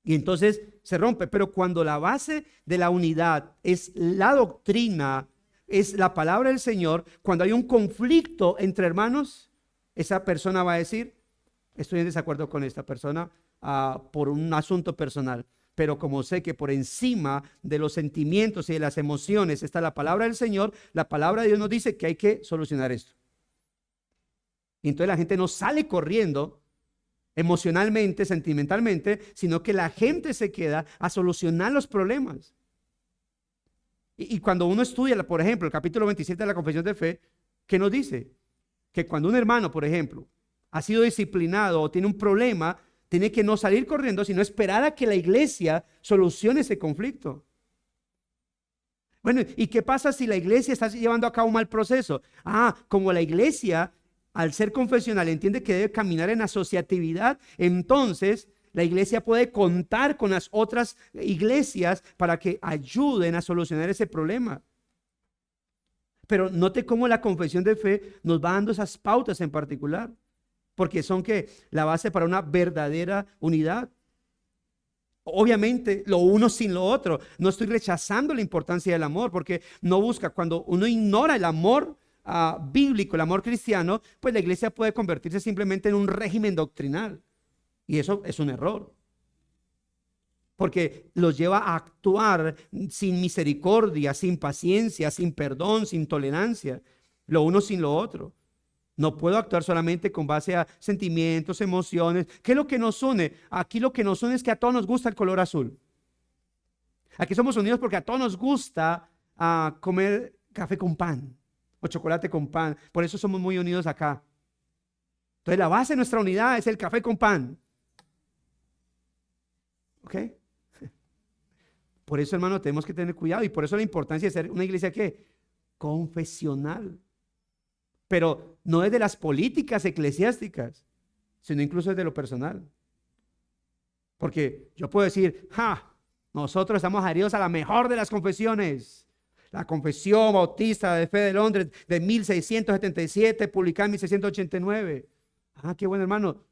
Y entonces se rompe. Pero cuando la base de la unidad es la doctrina, es la palabra del Señor, cuando hay un conflicto entre hermanos, esa persona va a decir, estoy en desacuerdo con esta persona por un asunto personal. Pero como sé que por encima de los sentimientos y de las emociones está la palabra del Señor, la palabra de Dios nos dice que hay que solucionar esto. Y entonces la gente no sale corriendo emocionalmente, sentimentalmente, sino que la gente se queda a solucionar los problemas. Y cuando uno estudia, por ejemplo, el capítulo 27 de la Confesión de Fe, ¿qué nos dice? Que cuando un hermano, por ejemplo, ha sido disciplinado o tiene un problema, tiene que no salir corriendo, sino esperar a que la iglesia solucione ese conflicto. Bueno, ¿y qué pasa si la iglesia está llevando a cabo un mal proceso? Como la iglesia, al ser confesional, entiende que debe caminar en asociatividad, entonces la iglesia puede contar con las otras iglesias para que ayuden a solucionar ese problema. Pero note cómo la confesión de fe nos va dando esas pautas en particular, porque son la base para una verdadera unidad. Obviamente, lo uno sin lo otro. No estoy rechazando la importancia del amor, porque no busca, cuando uno ignora el amor bíblico, el amor cristiano, pues la iglesia puede convertirse simplemente en un régimen doctrinal. Y eso es un error, porque los lleva a actuar sin misericordia, sin paciencia, sin perdón, sin tolerancia, lo uno sin lo otro. No puedo actuar solamente con base a sentimientos, emociones. ¿Qué es lo que nos une? Aquí lo que nos une es que a todos nos gusta el color azul. Aquí somos unidos porque a todos nos gusta comer café con pan o chocolate con pan. Por eso somos muy unidos acá. Entonces la base de nuestra unidad es el café con pan. ¿Ok? Por eso, hermano, tenemos que tener cuidado y por eso la importancia de ser una iglesia ¿qué? Confesional. Pero no es de las políticas eclesiásticas, sino incluso es de lo personal. Porque yo puedo decir, nosotros estamos adheridos a la mejor de las confesiones. La Confesión Bautista de Fe de Londres de 1677, publicada en 1689. Qué bueno, hermano.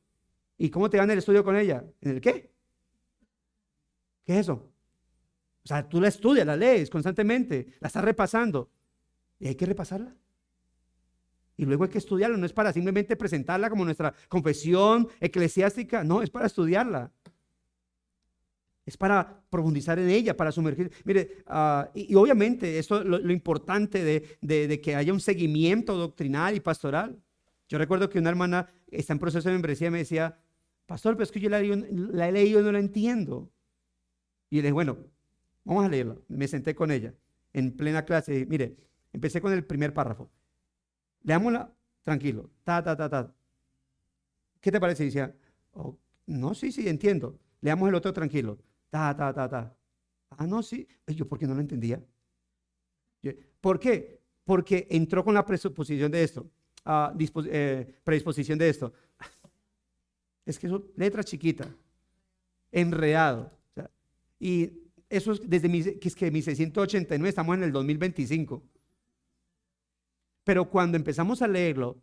¿Y cómo te va en el estudio con ella? ¿En el qué? ¿Qué es eso? O sea, tú la estudias, la lees constantemente, la estás repasando. Y hay que repasarla. Y luego hay que estudiarla. No es para simplemente presentarla como nuestra confesión eclesiástica. No, es para estudiarla. Es para profundizar en ella, para sumergir. Mire, y obviamente esto lo importante de que haya un seguimiento doctrinal y pastoral. Yo recuerdo que una hermana está en proceso de membresía y me decía, pastor, pero es que yo la he leído y no la entiendo. Y le dije, bueno, vamos a leerla. Me senté con ella en plena clase y mire, empecé con el primer párrafo. Leámosla tranquilo. ¿Qué te parece? Y decía, no, sí, entiendo. Leamos el otro tranquilo. No, sí. Yo, ¿por qué no lo entendía? ¿Por qué? Porque entró con la presuposición de esto, predisposición de esto. Es que son letras chiquitas, enredado. O sea, y eso es desde 1689, estamos en el 2025. Pero cuando empezamos a leerlo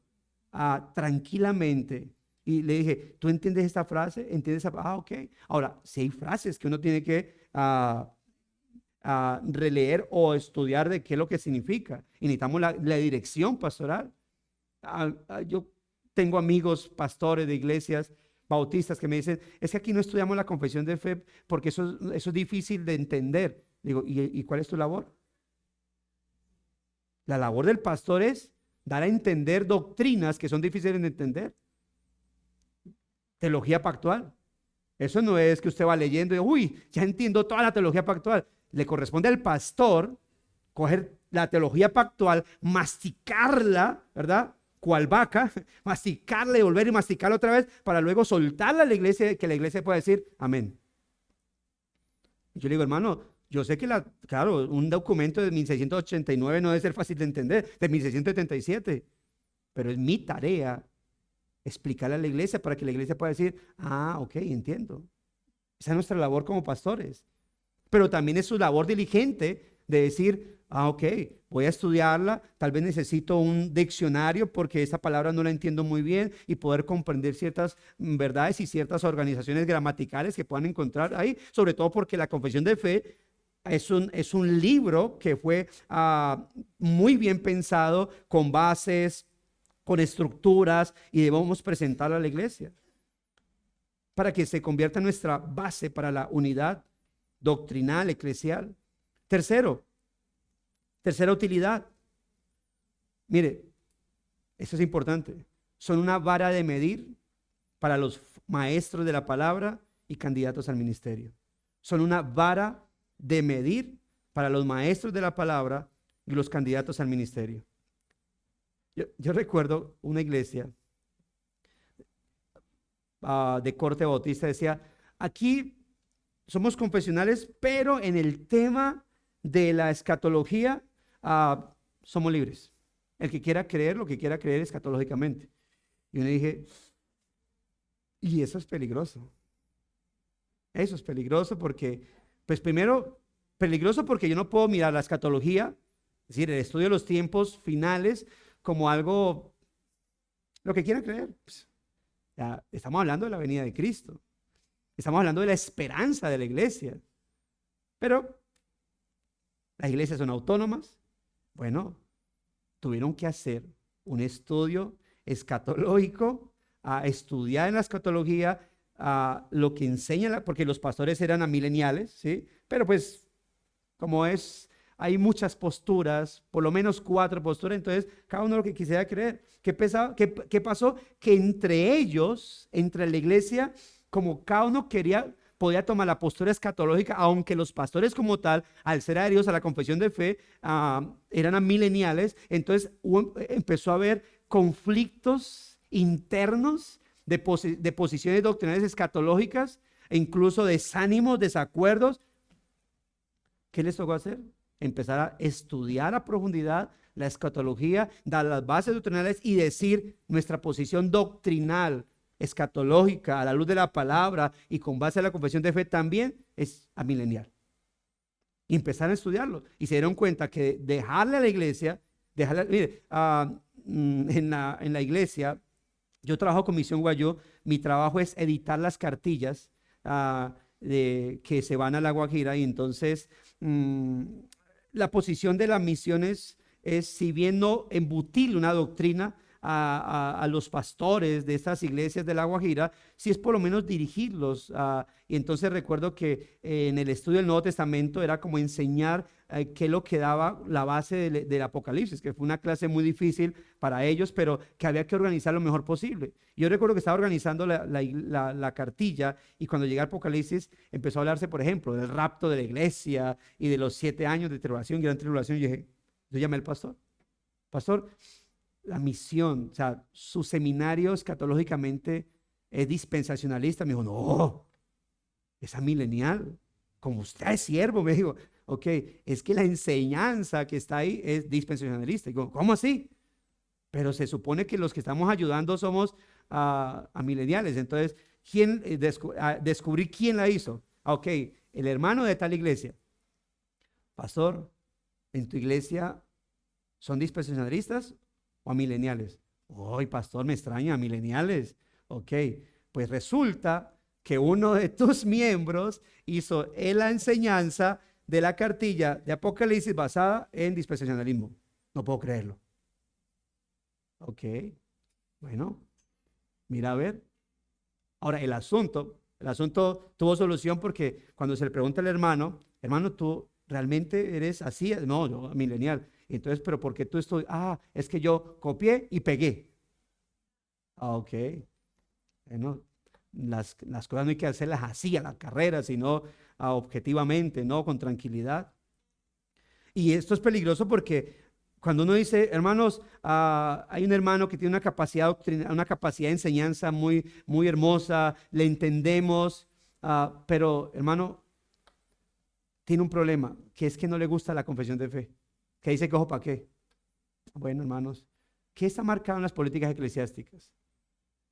tranquilamente, y le dije, ¿tú entiendes esta frase? ¿Entiendes esa? Ok. Ahora, si hay frases que uno tiene que releer o estudiar de qué es lo que significa, y necesitamos la dirección pastoral. Yo tengo amigos pastores de iglesias bautistas que me dicen, es que aquí no estudiamos la confesión de fe porque eso es difícil de entender. Digo, ¿y cuál es tu labor? La labor del pastor es dar a entender doctrinas que son difíciles de entender. Teología pactual. Eso no es que usted va leyendo y, ya entiendo toda la teología pactual. Le corresponde al pastor coger la teología pactual, masticarla, ¿verdad? Cual vaca, masticarla y volver y masticarla otra vez para luego soltarla a la iglesia, que la iglesia pueda decir amén. Y yo le digo, hermano, Yo sé que, claro, un documento de 1689 no debe ser fácil de entender, de 1677, pero es mi tarea explicarle a la iglesia para que la iglesia pueda decir, ah, ok, entiendo. Esa es nuestra labor como pastores. Pero también es su labor diligente de decir, ah, ok, voy a estudiarla, tal vez necesito un diccionario porque esa palabra no la entiendo muy bien y poder comprender ciertas verdades y ciertas organizaciones gramaticales que puedan encontrar ahí, sobre todo porque la confesión de fe es un libro que fue muy bien pensado, con bases, con estructuras, y debemos presentarlo a la iglesia para que se convierta en nuestra base para la unidad doctrinal, eclesial. Tercera utilidad. Mire, eso es importante. Son una vara de medir para los maestros de la palabra y candidatos al ministerio. Son una vara de medir para los maestros de la palabra y los candidatos al ministerio. Yo recuerdo una iglesia de corte bautista, decía, aquí somos confesionales, pero en el tema de la escatología somos libres. El que quiera creer lo que quiera creer escatológicamente. Y yo le dije, y eso es peligroso. Eso es peligroso porque, pues primero, peligroso porque yo no puedo mirar la escatología, es decir, el estudio de los tiempos finales, como algo, lo que quieran creer. Pues, ya estamos hablando de la venida de Cristo. Estamos hablando de la esperanza de la iglesia. Pero las iglesias son autónomas. Bueno, tuvieron que hacer un estudio escatológico, a estudiar en la escatología lo que enseña, porque los pastores eran amileniales, ¿sí? Pero pues, como hay muchas posturas, por lo menos 4 posturas, entonces cada uno lo que quisiera creer. ¿Qué pasó? Que entre ellos, entre la iglesia, como cada uno podía tomar la postura escatológica, aunque los pastores como tal, al ser adheridos a la confesión de fe, eran amileniales, entonces empezó a haber conflictos internos de posiciones doctrinales escatológicas, e incluso desánimos, desacuerdos. ¿Qué les tocó hacer? Empezar a estudiar a profundidad la escatología, dar las bases doctrinales y decir nuestra posición doctrinal, escatológica, a la luz de la palabra y con base a la confesión de fe también es amilenial. Y empezaron a estudiarlo y se dieron cuenta que dejarle a la iglesia, mire, en la iglesia, yo trabajo con Misión Guayú, mi trabajo es editar las cartillas que se van a La Guajira, y entonces la posición de las misiones es, si bien no embutir una doctrina a los pastores de estas iglesias de La Guajira, sí es por lo menos dirigirlos. Y entonces recuerdo que en el estudio del Nuevo Testamento era como enseñar qué es lo que daba la base del Apocalipsis, que fue una clase muy difícil para ellos, pero que había que organizar lo mejor posible. Yo recuerdo que estaba organizando la cartilla, y cuando llegué al Apocalipsis empezó a hablarse, por ejemplo, del rapto de la iglesia y de los 7 años de tribulación, gran tribulación. Y yo llamé al pastor. Pastor, la misión, o sea, su seminario escatológicamente es dispensacionalista. Me dijo, no, es amilenial. Como usted es siervo, me dijo, ok, es que la enseñanza que está ahí es dispensacionalista. Y digo, ¿cómo así? Pero se supone que los que estamos ayudando somos amileniales. Entonces, descubrí quién la hizo. Ok, el hermano de tal iglesia. Pastor, ¿en tu iglesia son dispensacionalistas o amileniales? Ay, pastor, me extraña, amileniales. Ok, pues resulta que uno de tus miembros hizo la enseñanza de la cartilla de Apocalipsis basada en dispensacionalismo. No puedo creerlo. Ok, bueno, mira a ver. Ahora, el asunto tuvo solución, porque cuando se le pregunta al hermano, ¿tú realmente eres así? No, yo milenial. Entonces, ¿pero por qué tú estudias? Es que yo copié y pegué. Ok. Bueno, las cosas no hay que hacerlas así a la carrera, sino objetivamente, ¿no? Con tranquilidad. Y esto es peligroso porque cuando uno dice, hermanos, hay un hermano que tiene una capacidad de enseñanza muy, muy hermosa, le entendemos, pero hermano, tiene un problema, que es que no le gusta la confesión de fe, que dice que ojo para qué. Bueno, hermanos, ¿qué está marcado en las políticas eclesiásticas?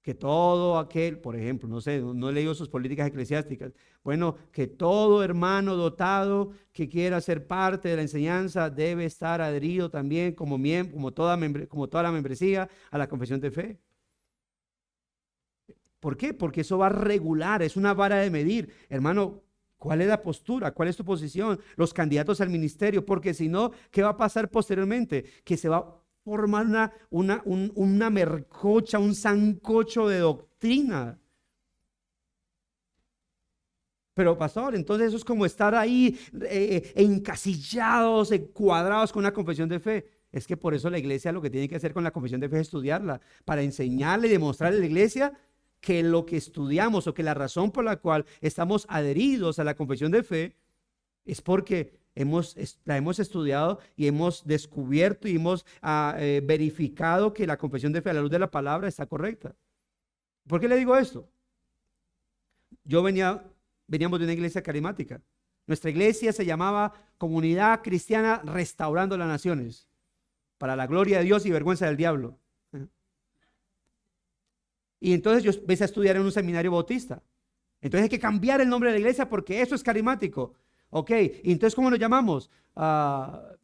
Que todo aquel, por ejemplo, no sé, no he leído sus políticas eclesiásticas. Bueno, que todo hermano dotado que quiera ser parte de la enseñanza debe estar adherido también como miembro, como toda la membresía a la confesión de fe. ¿Por qué? Porque eso va a regular, es una vara de medir. Hermano, ¿cuál es la postura? ¿Cuál es tu posición? Los candidatos al ministerio, porque si no, ¿qué va a pasar posteriormente? Que se va a formar una mercocha, un sancocho de doctrina. Pero pastor, entonces eso es como estar ahí encasillados, cuadrados con una confesión de fe. Es que por eso la iglesia lo que tiene que hacer con la confesión de fe es estudiarla, para enseñarle y demostrarle a la iglesia que lo que estudiamos o que la razón por la cual estamos adheridos a la confesión de fe es porque la hemos estudiado y hemos descubierto y hemos verificado que la confesión de fe a la luz de la palabra está correcta. ¿Por qué le digo esto? Veníamos de una iglesia carismática. Nuestra iglesia se llamaba Comunidad Cristiana Restaurando las Naciones, para la gloria de Dios y vergüenza del diablo. Y entonces yo empecé a estudiar en un seminario bautista. Entonces hay que cambiar el nombre de la iglesia porque eso es carismático. Ok, y entonces ¿cómo lo llamamos? No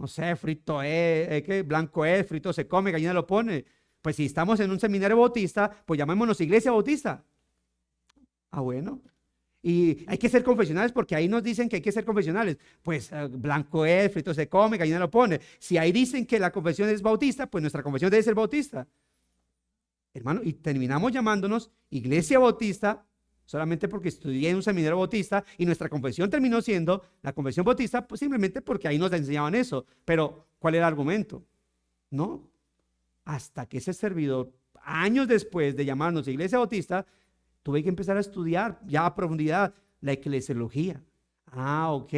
sé, frito es, blanco es, frito se come, gallina lo pone. Pues si estamos en un seminario bautista, pues llamémonos iglesia bautista. Bueno. Y hay que ser confesionales porque ahí nos dicen que hay que ser confesionales. Pues blanco es, frito se come, gallina lo pone. Si ahí dicen que la confesión es bautista, pues nuestra confesión debe ser bautista. Hermano, y terminamos llamándonos Iglesia Bautista solamente porque estudié en un seminario bautista y nuestra confesión terminó siendo la confesión bautista, pues simplemente porque ahí nos enseñaban eso. Pero, ¿cuál era el argumento? No, hasta que ese servidor, años después de llamarnos Iglesia Bautista, tuve que empezar a estudiar ya a profundidad la eclesiología. Ok.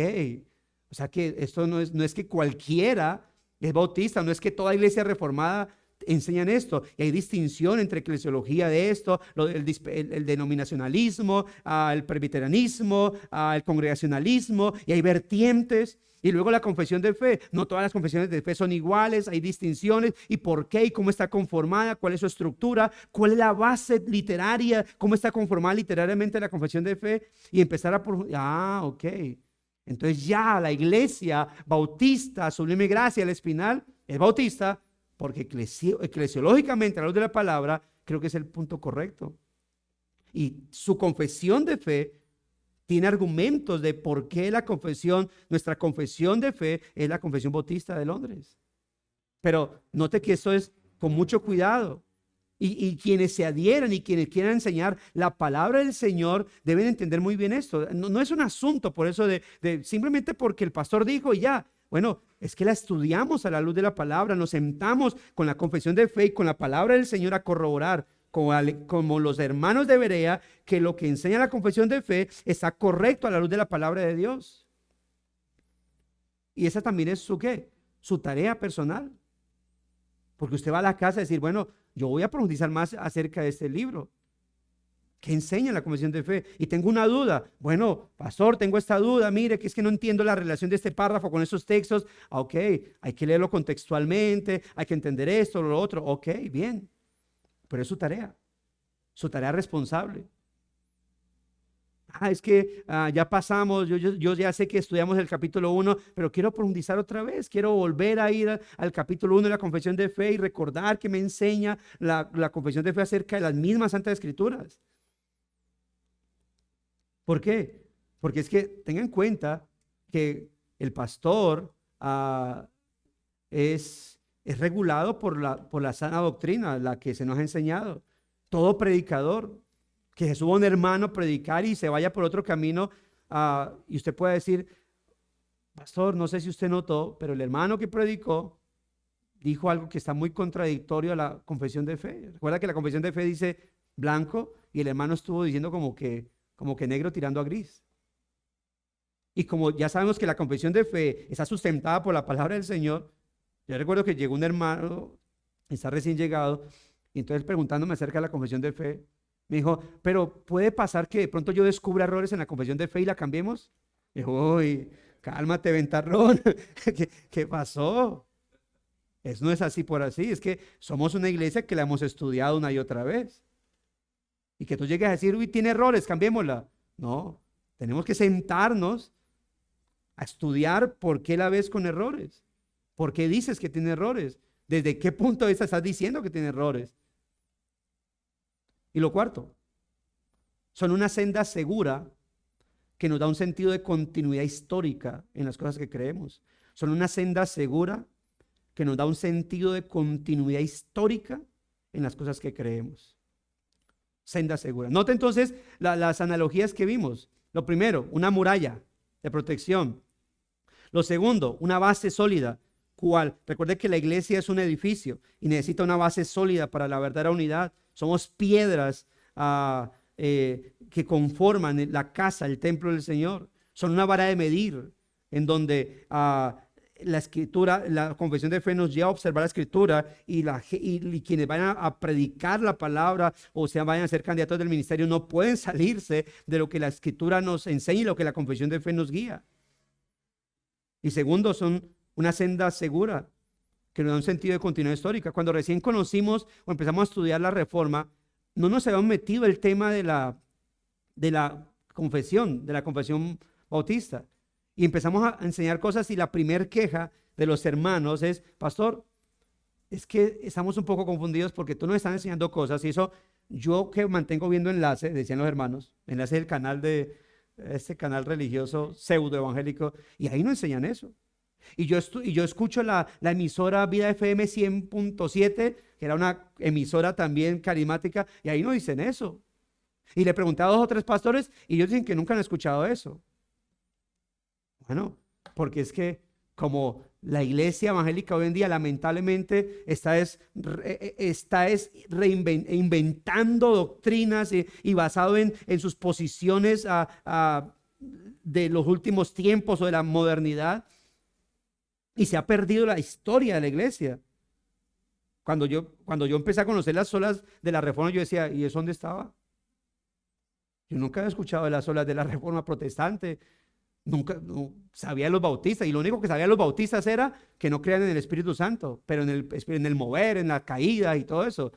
O sea que esto no es que cualquiera es bautista, no es que toda iglesia reformada enseñan esto, y hay distinción entre eclesiología de esto, el denominacionalismo, el presbiterianismo, el congregacionalismo, y hay vertientes. Y luego la confesión de fe, no todas las confesiones de fe son iguales, hay distinciones, y por qué, y cómo está conformada, cuál es su estructura, cuál es la base literaria, cómo está conformada literariamente la confesión de fe, y empezar a ok. Entonces ya la iglesia bautista, Sublime Gracia, el Espinal, es bautista, porque eclesiológicamente, a la luz de la palabra, creo que es el punto correcto. Y su confesión de fe tiene argumentos de por qué nuestra confesión de fe es la Confesión Bautista de Londres. Pero note que esto es con mucho cuidado. Y quienes se adhieran y quienes quieran enseñar la palabra del Señor deben entender muy bien esto. No es un asunto por eso de simplemente porque el pastor dijo y ya. Bueno, es que la estudiamos a la luz de la palabra, nos sentamos con la confesión de fe y con la palabra del Señor a corroborar, como los hermanos de Berea, que lo que enseña la confesión de fe está correcto a la luz de la palabra de Dios. Y esa también es su tarea personal. Porque usted va a la casa a decir, bueno, yo voy a profundizar más acerca de este libro. ¿Qué enseña la confesión de fe? Y tengo una duda. Bueno, pastor, tengo esta duda. Mire, que es que no entiendo la relación de este párrafo con esos textos. Ok, hay que leerlo contextualmente, hay que entender esto, lo otro. Ok, bien. Pero es su tarea responsable. Es que ya pasamos, yo ya sé que estudiamos el capítulo 1, pero quiero profundizar otra vez, quiero volver a ir al capítulo 1 de la confesión de fe y recordar que me enseña la confesión de fe acerca de las mismas Santas Escrituras. ¿Por qué? Porque es que tengan en cuenta que el pastor es regulado por la sana doctrina, la que se nos ha enseñado. Todo predicador, que se suba un hermano a predicar y se vaya por otro camino, y usted puede decir, pastor, no sé si usted notó, pero el hermano que predicó dijo algo que está muy contradictorio a la confesión de fe. Recuerda que la confesión de fe dice blanco y el hermano estuvo diciendo como que negro tirando a gris. Y como ya sabemos que la confesión de fe está sustentada por la palabra del Señor, yo recuerdo que llegó un hermano, está recién llegado, y entonces preguntándome acerca de la confesión de fe, me dijo, pero ¿puede pasar que de pronto yo descubra errores en la confesión de fe y la cambiemos? Uy, cálmate, ventarrón. ¿Qué pasó? Eso no es así por así. Es que somos una iglesia que la hemos estudiado una y otra vez. Y que tú llegues a decir, uy, tiene errores, cambiémosla. No, tenemos que sentarnos a estudiar por qué la ves con errores. ¿Por qué dices que tiene errores? ¿Desde qué punto de vista estás diciendo que tiene errores? Y lo cuarto, son una senda segura que nos da un sentido de continuidad histórica en las cosas que creemos. Son una senda segura que nos da un sentido de continuidad histórica en las cosas que creemos. Senda segura. Note entonces las analogías que vimos. Lo primero, una muralla de protección. Lo segundo, una base sólida. ¿Cuál? Recuerde que la iglesia es un edificio y necesita una base sólida para la verdadera unidad. Somos piedras que conforman la casa, el templo del Señor. Son una vara de medir en donde la escritura, la confesión de fe nos lleva a observar la escritura y quienes vayan a predicar la palabra o sea vayan a ser candidatos del ministerio no pueden salirse de lo que la escritura nos enseña y lo que la confesión de fe nos guía. Y segundo, son una senda segura que nos da un sentido de continuidad histórica. Cuando recién conocimos o empezamos a estudiar la Reforma, no nos habíamos metido el tema de la confesión bautista. Y empezamos a enseñar cosas y la primer queja de los hermanos es, pastor, es que estamos un poco confundidos porque tú nos estás enseñando cosas y eso yo que mantengo viendo enlace, decían los hermanos, enlace del canal de este canal religioso pseudo evangélico y ahí no enseñan eso. Y yo escucho la emisora Vida FM 100.7, que era una emisora también carismática, y ahí no dicen eso. Y le pregunté a 2 o 3 pastores y ellos dicen que nunca han escuchado eso. Bueno, porque es que como la iglesia evangélica hoy en día lamentablemente está reinventando doctrinas y basado en sus posiciones de los últimos tiempos o de la modernidad. Y se ha perdido la historia de la iglesia. Cuando yo empecé a conocer las olas de la Reforma, yo decía, ¿y eso dónde estaba? Yo nunca había escuchado de las olas de la Reforma protestante. Nunca no, sabía de los bautistas. Y lo único que sabía de los bautistas era que no creían en el Espíritu Santo, pero en el mover, en la caída y todo eso.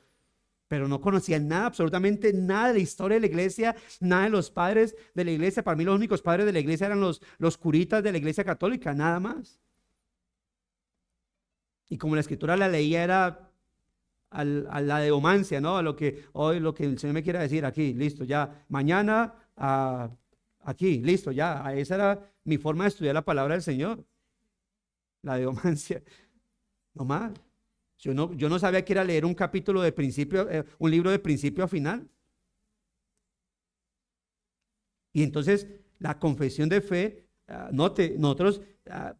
Pero no conocían nada, absolutamente nada de la historia de la iglesia, nada de los padres de la iglesia. Para mí los únicos padres de la iglesia eran los curitas de la iglesia católica, nada más. Y como la escritura la leía era a la deomancia, ¿no? A lo que hoy lo que el Señor me quiera decir aquí, listo, ya. Mañana, aquí, listo, ya. Esa era mi forma de estudiar la palabra del Señor. La deomancia. No más. Yo no sabía que era leer un capítulo de principio, un libro de principio a final. Y entonces la confesión de fe, nosotros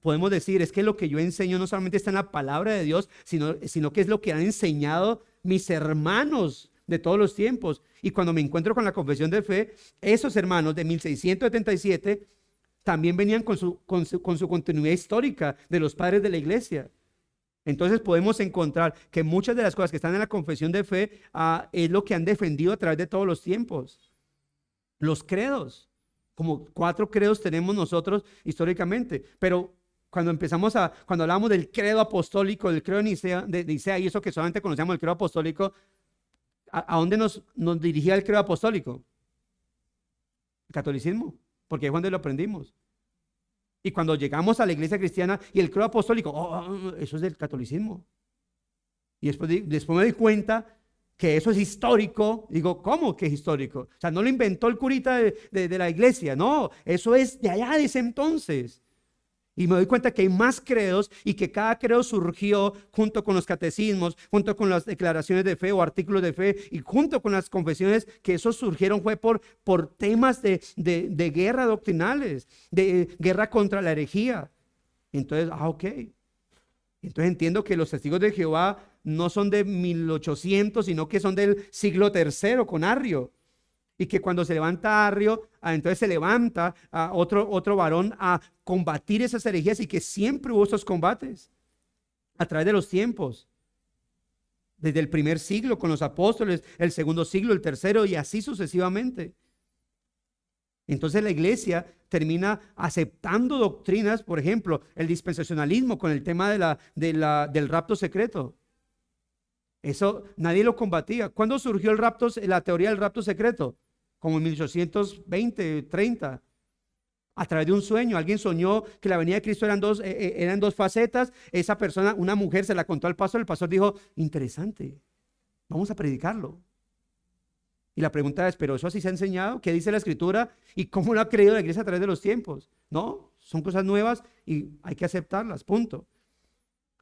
podemos decir, es que lo que yo enseño no solamente está en la palabra de Dios, sino que es lo que han enseñado mis hermanos de todos los tiempos. Y cuando me encuentro con la confesión de fe, esos hermanos de 1677 también venían con su continuidad histórica de los padres de la iglesia. Entonces podemos encontrar que muchas de las cosas que están en la confesión de fe es lo que han defendido a través de todos los tiempos. Los credos. Como 4 credos tenemos nosotros históricamente, pero cuando hablamos del credo apostólico, del credo de Nicea y eso que solamente conocemos el credo apostólico, ¿a dónde nos dirigía el credo apostólico? El catolicismo, porque es donde lo aprendimos. Y cuando llegamos a la iglesia cristiana y el credo apostólico, eso es del catolicismo. Y después me di cuenta que eso es histórico. Digo, ¿cómo que es histórico? O sea, no lo inventó el curita de la iglesia, no, eso es de allá de ese entonces. Y me doy cuenta que hay más credos y que cada credo surgió junto con los catecismos, junto con las declaraciones de fe o artículos de fe y junto con las confesiones, que esos surgieron fue por temas de guerra doctrinales, de guerra contra la herejía. Entonces, ok. Entonces entiendo que los testigos de Jehová no son de 1800, sino que son del siglo III con Arrio. Y que cuando se levanta Arrio, entonces se levanta otro varón a combatir esas herejías y que siempre hubo estos combates a través de los tiempos. Desde el primer siglo con los apóstoles, el segundo siglo, el tercero y así sucesivamente. Entonces la iglesia termina aceptando doctrinas, por ejemplo, el dispensacionalismo con el tema del rapto secreto. Eso nadie lo combatía. ¿Cuándo surgió la teoría del rapto secreto? Como en 1820, 30. A través de un sueño, alguien soñó que la venida de Cristo eran dos facetas. Esa persona, una mujer, se la contó al pastor. El pastor dijo, interesante, vamos a predicarlo. Y la pregunta es, ¿pero eso así se ha enseñado? ¿Qué dice la Escritura? ¿Y cómo lo ha creído la iglesia a través de los tiempos? No, son cosas nuevas y hay que aceptarlas, punto.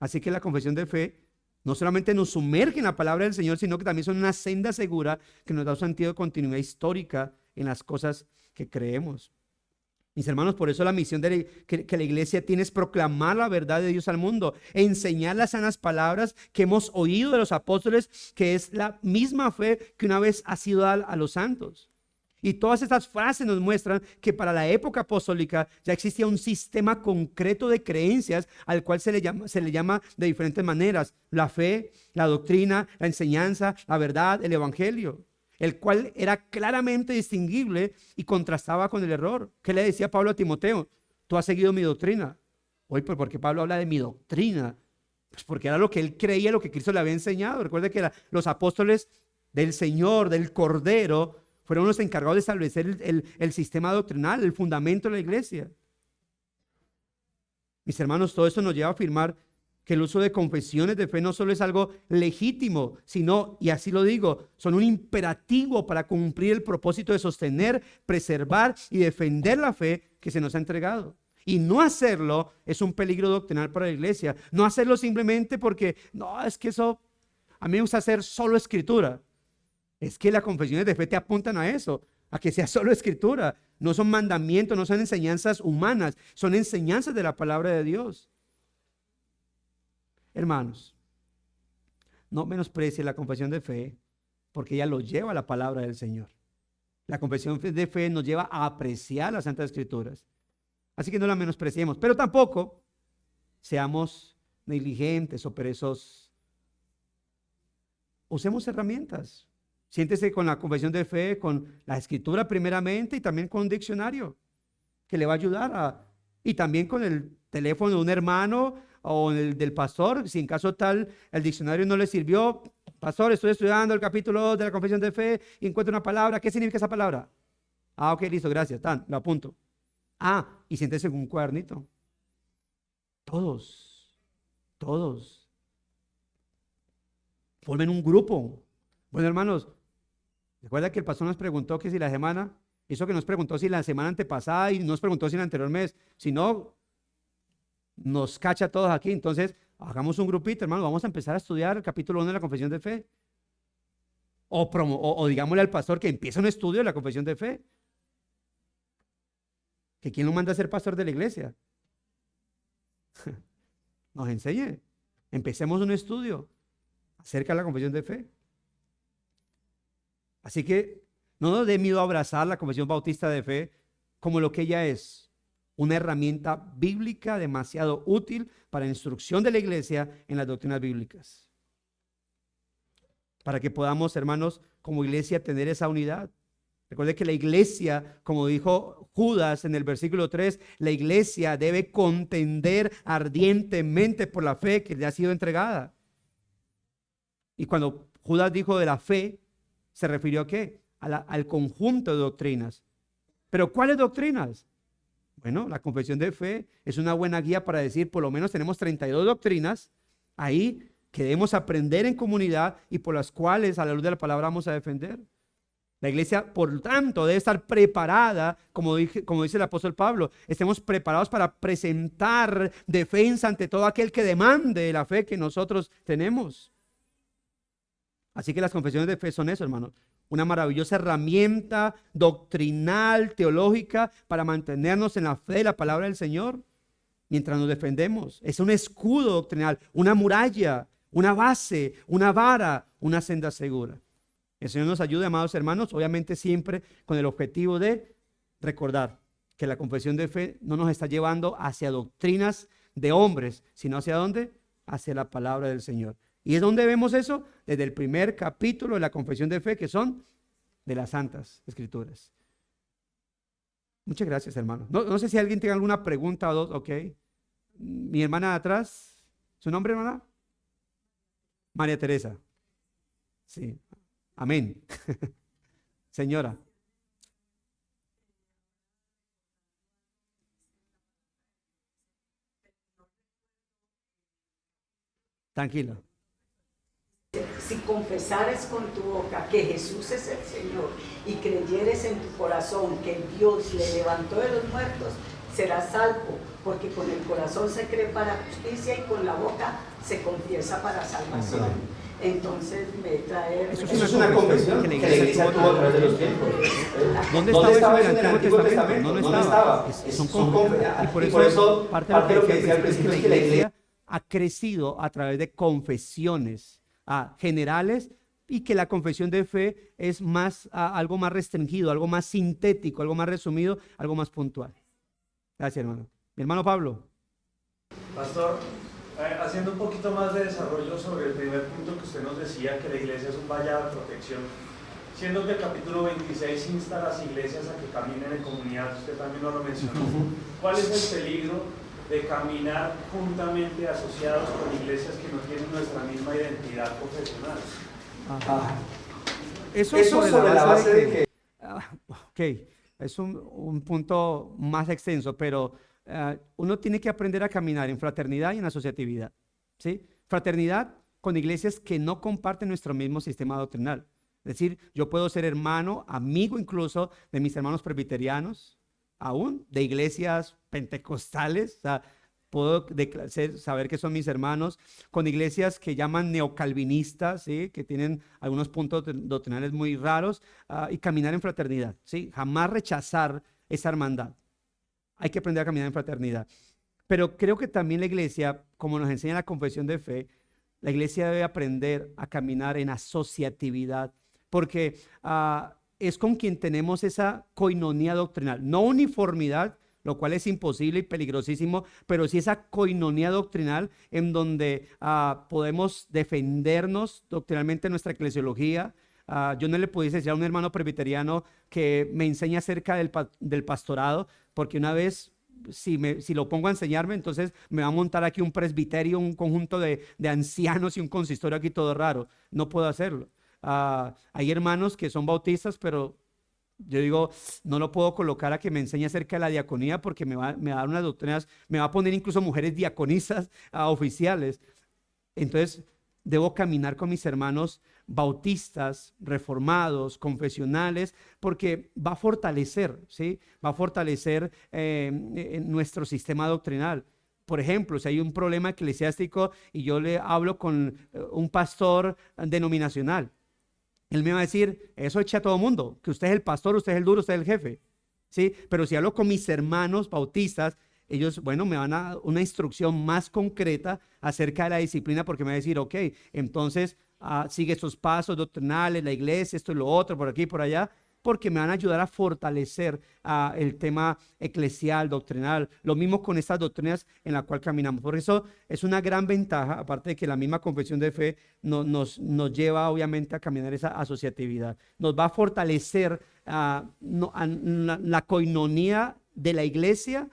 Así que la confesión de fe no solamente nos sumerge en la palabra del Señor, sino que también son una senda segura que nos da un sentido de continuidad histórica en las cosas que creemos. Mis hermanos, por eso la misión que la iglesia tiene es proclamar la verdad de Dios al mundo, enseñar las sanas palabras que hemos oído de los apóstoles, que es la misma fe que una vez ha sido dada a los santos. Y todas estas frases nos muestran que para la época apostólica ya existía un sistema concreto de creencias al cual se le llama de diferentes maneras: la fe, la doctrina, la enseñanza, la verdad, el evangelio, el cual era claramente distinguible y contrastaba con el error. ¿Qué le decía Pablo a Timoteo? Tú has seguido mi doctrina. Hoy, ¿por qué Pablo habla de mi doctrina? Pues porque era lo que él creía, lo que Cristo le había enseñado. Recuerde que los apóstoles del Señor, del Cordero, fueron los encargados de establecer el sistema doctrinal, el fundamento de la iglesia. Mis hermanos, todo esto nos lleva a afirmar que el uso de confesiones de fe no solo es algo legítimo, sino, y así lo digo, son un imperativo para cumplir el propósito de sostener, preservar y defender la fe que se nos ha entregado. Y no hacerlo es un peligro doctrinal para la iglesia. No hacerlo simplemente porque, no, es que eso, a mí me gusta hacer solo escritura. Es que las confesiones de fe te apuntan a eso, a que sea solo escritura. No son mandamientos, no son enseñanzas humanas, son enseñanzas de la palabra de Dios. Hermanos, no menosprecie la confesión de fe, porque ella lo lleva a la palabra del Señor. La confesión de fe nos lleva a apreciar las Santas Escrituras. Así que no la menospreciemos, pero tampoco seamos negligentes o perezosos. Usemos herramientas. Siéntese con la confesión de fe, con la Escritura primeramente y también con un diccionario que le va a ayudar y también con el teléfono de un hermano o el del pastor. Si en caso tal el diccionario no le sirvió, pastor, estoy estudiando el capítulo 2 de la confesión de fe y encuentro una palabra. ¿Qué significa esa palabra? Ok, listo, gracias, lo apunto. Y siéntese con un cuadernito. Todos formen un grupo. Bueno, hermanos, recuerda que el pastor nos preguntó que si la semana, eso que nos preguntó si la semana antepasada y nos preguntó si el anterior mes, si no, nos cacha a todos aquí. Entonces, hagamos un grupito, hermano, vamos a empezar a estudiar el capítulo 1 de la confesión de fe. O digámosle al pastor que empiece un estudio de la confesión de fe. ¿Que quién lo manda a ser pastor de la iglesia? Nos enseñe. Empecemos un estudio acerca de la confesión de fe. Así que no nos dé miedo a abrazar la confesión bautista de fe como lo que ella es: una herramienta bíblica demasiado útil para la instrucción de la iglesia en las doctrinas bíblicas. Para que podamos, hermanos, como iglesia tener esa unidad. Recuerde que la iglesia, como dijo Judas en el versículo 3, la iglesia debe contender ardientemente por la fe que le ha sido entregada. Y cuando Judas dijo de la fe, ¿se refirió a qué? Al conjunto de doctrinas. ¿Pero cuáles doctrinas? Bueno, la confesión de fe es una buena guía para decir, por lo menos tenemos 32 doctrinas ahí que debemos aprender en comunidad y por las cuales a la luz de la palabra vamos a defender. La iglesia, por tanto, debe estar preparada, como dice el apóstol Pablo, estemos preparados para presentar defensa ante todo aquel que demande la fe que nosotros tenemos. Así que las confesiones de fe son eso, hermanos, una maravillosa herramienta doctrinal, teológica, para mantenernos en la fe de la palabra del Señor mientras nos defendemos. Es un escudo doctrinal, una muralla, una base, una vara, una senda segura. El Señor nos ayude, amados hermanos, obviamente siempre con el objetivo de recordar que la confesión de fe no nos está llevando hacia doctrinas de hombres, sino hacia ¿dónde? Hacia la palabra del Señor. ¿Y es donde vemos eso? Desde el primer capítulo de la confesión de fe, que son de las Santas Escrituras. Muchas gracias, hermano. No sé si alguien tiene alguna pregunta o dos, ok. Mi hermana de atrás, ¿su nombre, hermana? María Teresa. Sí, amén. Señora, tranquila. Si confesares con tu boca que Jesús es el Señor y creyeres en tu corazón que Dios le levantó de los muertos, serás salvo, porque con el corazón se cree para justicia y con la boca se confiesa para salvación. Entonces me trae... Eso Eso es una confesión que la iglesia tuvo a través de los tiempos. ¿Dónde estaba eso en el Antiguo Testamento? No estaba. Y por eso parte de lo que decía al principio es que la iglesia ha crecido a través de confesiones generales, y que la confesión de fe es más algo más restringido, algo más sintético, algo más resumido, algo más puntual. Gracias, hermano. Mi hermano Pablo. Pastor, haciendo un poquito más de desarrollo sobre el primer punto que usted nos decía, que la iglesia es un vallado de protección, siendo que el capítulo 26 insta a las iglesias a que caminen en comunidad, usted también nos lo mencionó. ¿Cuál es el peligro de caminar juntamente asociados con iglesias que no tienen nuestra misma identidad confesional? Eso sobre la base de que... ok, es un punto más extenso, pero uno tiene que aprender a caminar en fraternidad y en asociatividad, ¿sí? Fraternidad con iglesias que no comparten nuestro mismo sistema doctrinal. Es decir, yo puedo ser hermano, amigo incluso de mis hermanos presbiterianos, aún de iglesias pentecostales, o sea, puedo saber que son mis hermanos, con iglesias que llaman neocalvinistas, ¿sí? Que tienen algunos puntos doctrinales muy raros, y caminar en fraternidad, ¿sí? Jamás rechazar esa hermandad. Hay que aprender a caminar en fraternidad. Pero creo que también la iglesia, como nos enseña la confesión de fe, la iglesia debe aprender a caminar en asociatividad, porque es con quien tenemos esa coinonía doctrinal, no uniformidad, lo cual es imposible y peligrosísimo, pero sí esa coinonía doctrinal en donde podemos defendernos doctrinalmente nuestra eclesiología. Yo no le pudiese decir a un hermano presbiteriano que me enseñe acerca del pastorado, porque una vez, si lo pongo a enseñarme, entonces me va a montar aquí un presbiterio, un conjunto de ancianos y un consistorio aquí todo raro. No puedo hacerlo. Hay hermanos que son bautistas, pero yo digo, no lo puedo colocar a que me enseñe acerca de la diaconía, porque me va a dar unas doctrinas, me va a poner incluso mujeres diaconisas oficiales. Entonces, debo caminar con mis hermanos bautistas, reformados, confesionales, porque va a fortalecer, ¿sí? Va a fortalecer nuestro sistema doctrinal. Por ejemplo, si hay un problema eclesiástico y yo le hablo con un pastor denominacional, él me va a decir, eso echa a todo mundo, que usted es el pastor, usted es el duro, usted es el jefe, ¿sí? Pero si hablo con mis hermanos bautistas, ellos, bueno, me van a dar una instrucción más concreta acerca de la disciplina, porque me va a decir, ok, entonces sigue estos pasos doctrinales, la iglesia, esto y lo otro, por aquí y por allá, porque me van a ayudar a fortalecer el tema eclesial, doctrinal. Lo mismo con estas doctrinas en las cuales caminamos. Por eso es una gran ventaja, aparte de que la misma confesión de fe nos lleva obviamente a caminar esa asociatividad. Nos va a fortalecer la coinonía de la iglesia,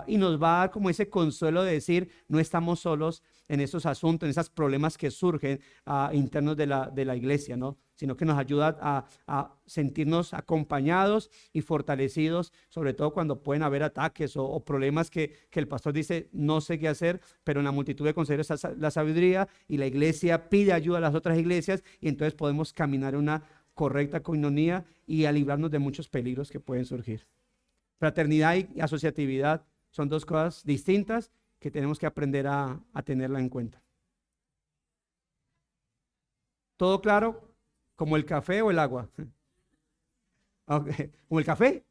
y nos va a dar como ese consuelo de decir, no estamos solos en esos asuntos, en esos problemas que surgen internos de la iglesia, ¿no? Sino que nos ayuda a sentirnos acompañados y fortalecidos, sobre todo cuando pueden haber ataques o problemas que el pastor dice, no sé qué hacer, pero en la multitud de consejos está la sabiduría, y la iglesia pide ayuda a las otras iglesias, y entonces podemos caminar en una correcta coinonía y a librarnos de muchos peligros que pueden surgir. Fraternidad y asociatividad son dos cosas distintas que tenemos que aprender a tenerla en cuenta. ¿Todo claro? ¿Como el café o el agua? Okay. ¿Como el café?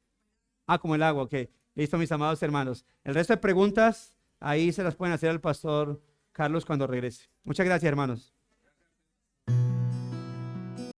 Como el agua, ok. Listo, mis amados hermanos. El resto de preguntas, ahí se las pueden hacer al pastor Carlos cuando regrese. Muchas gracias, hermanos.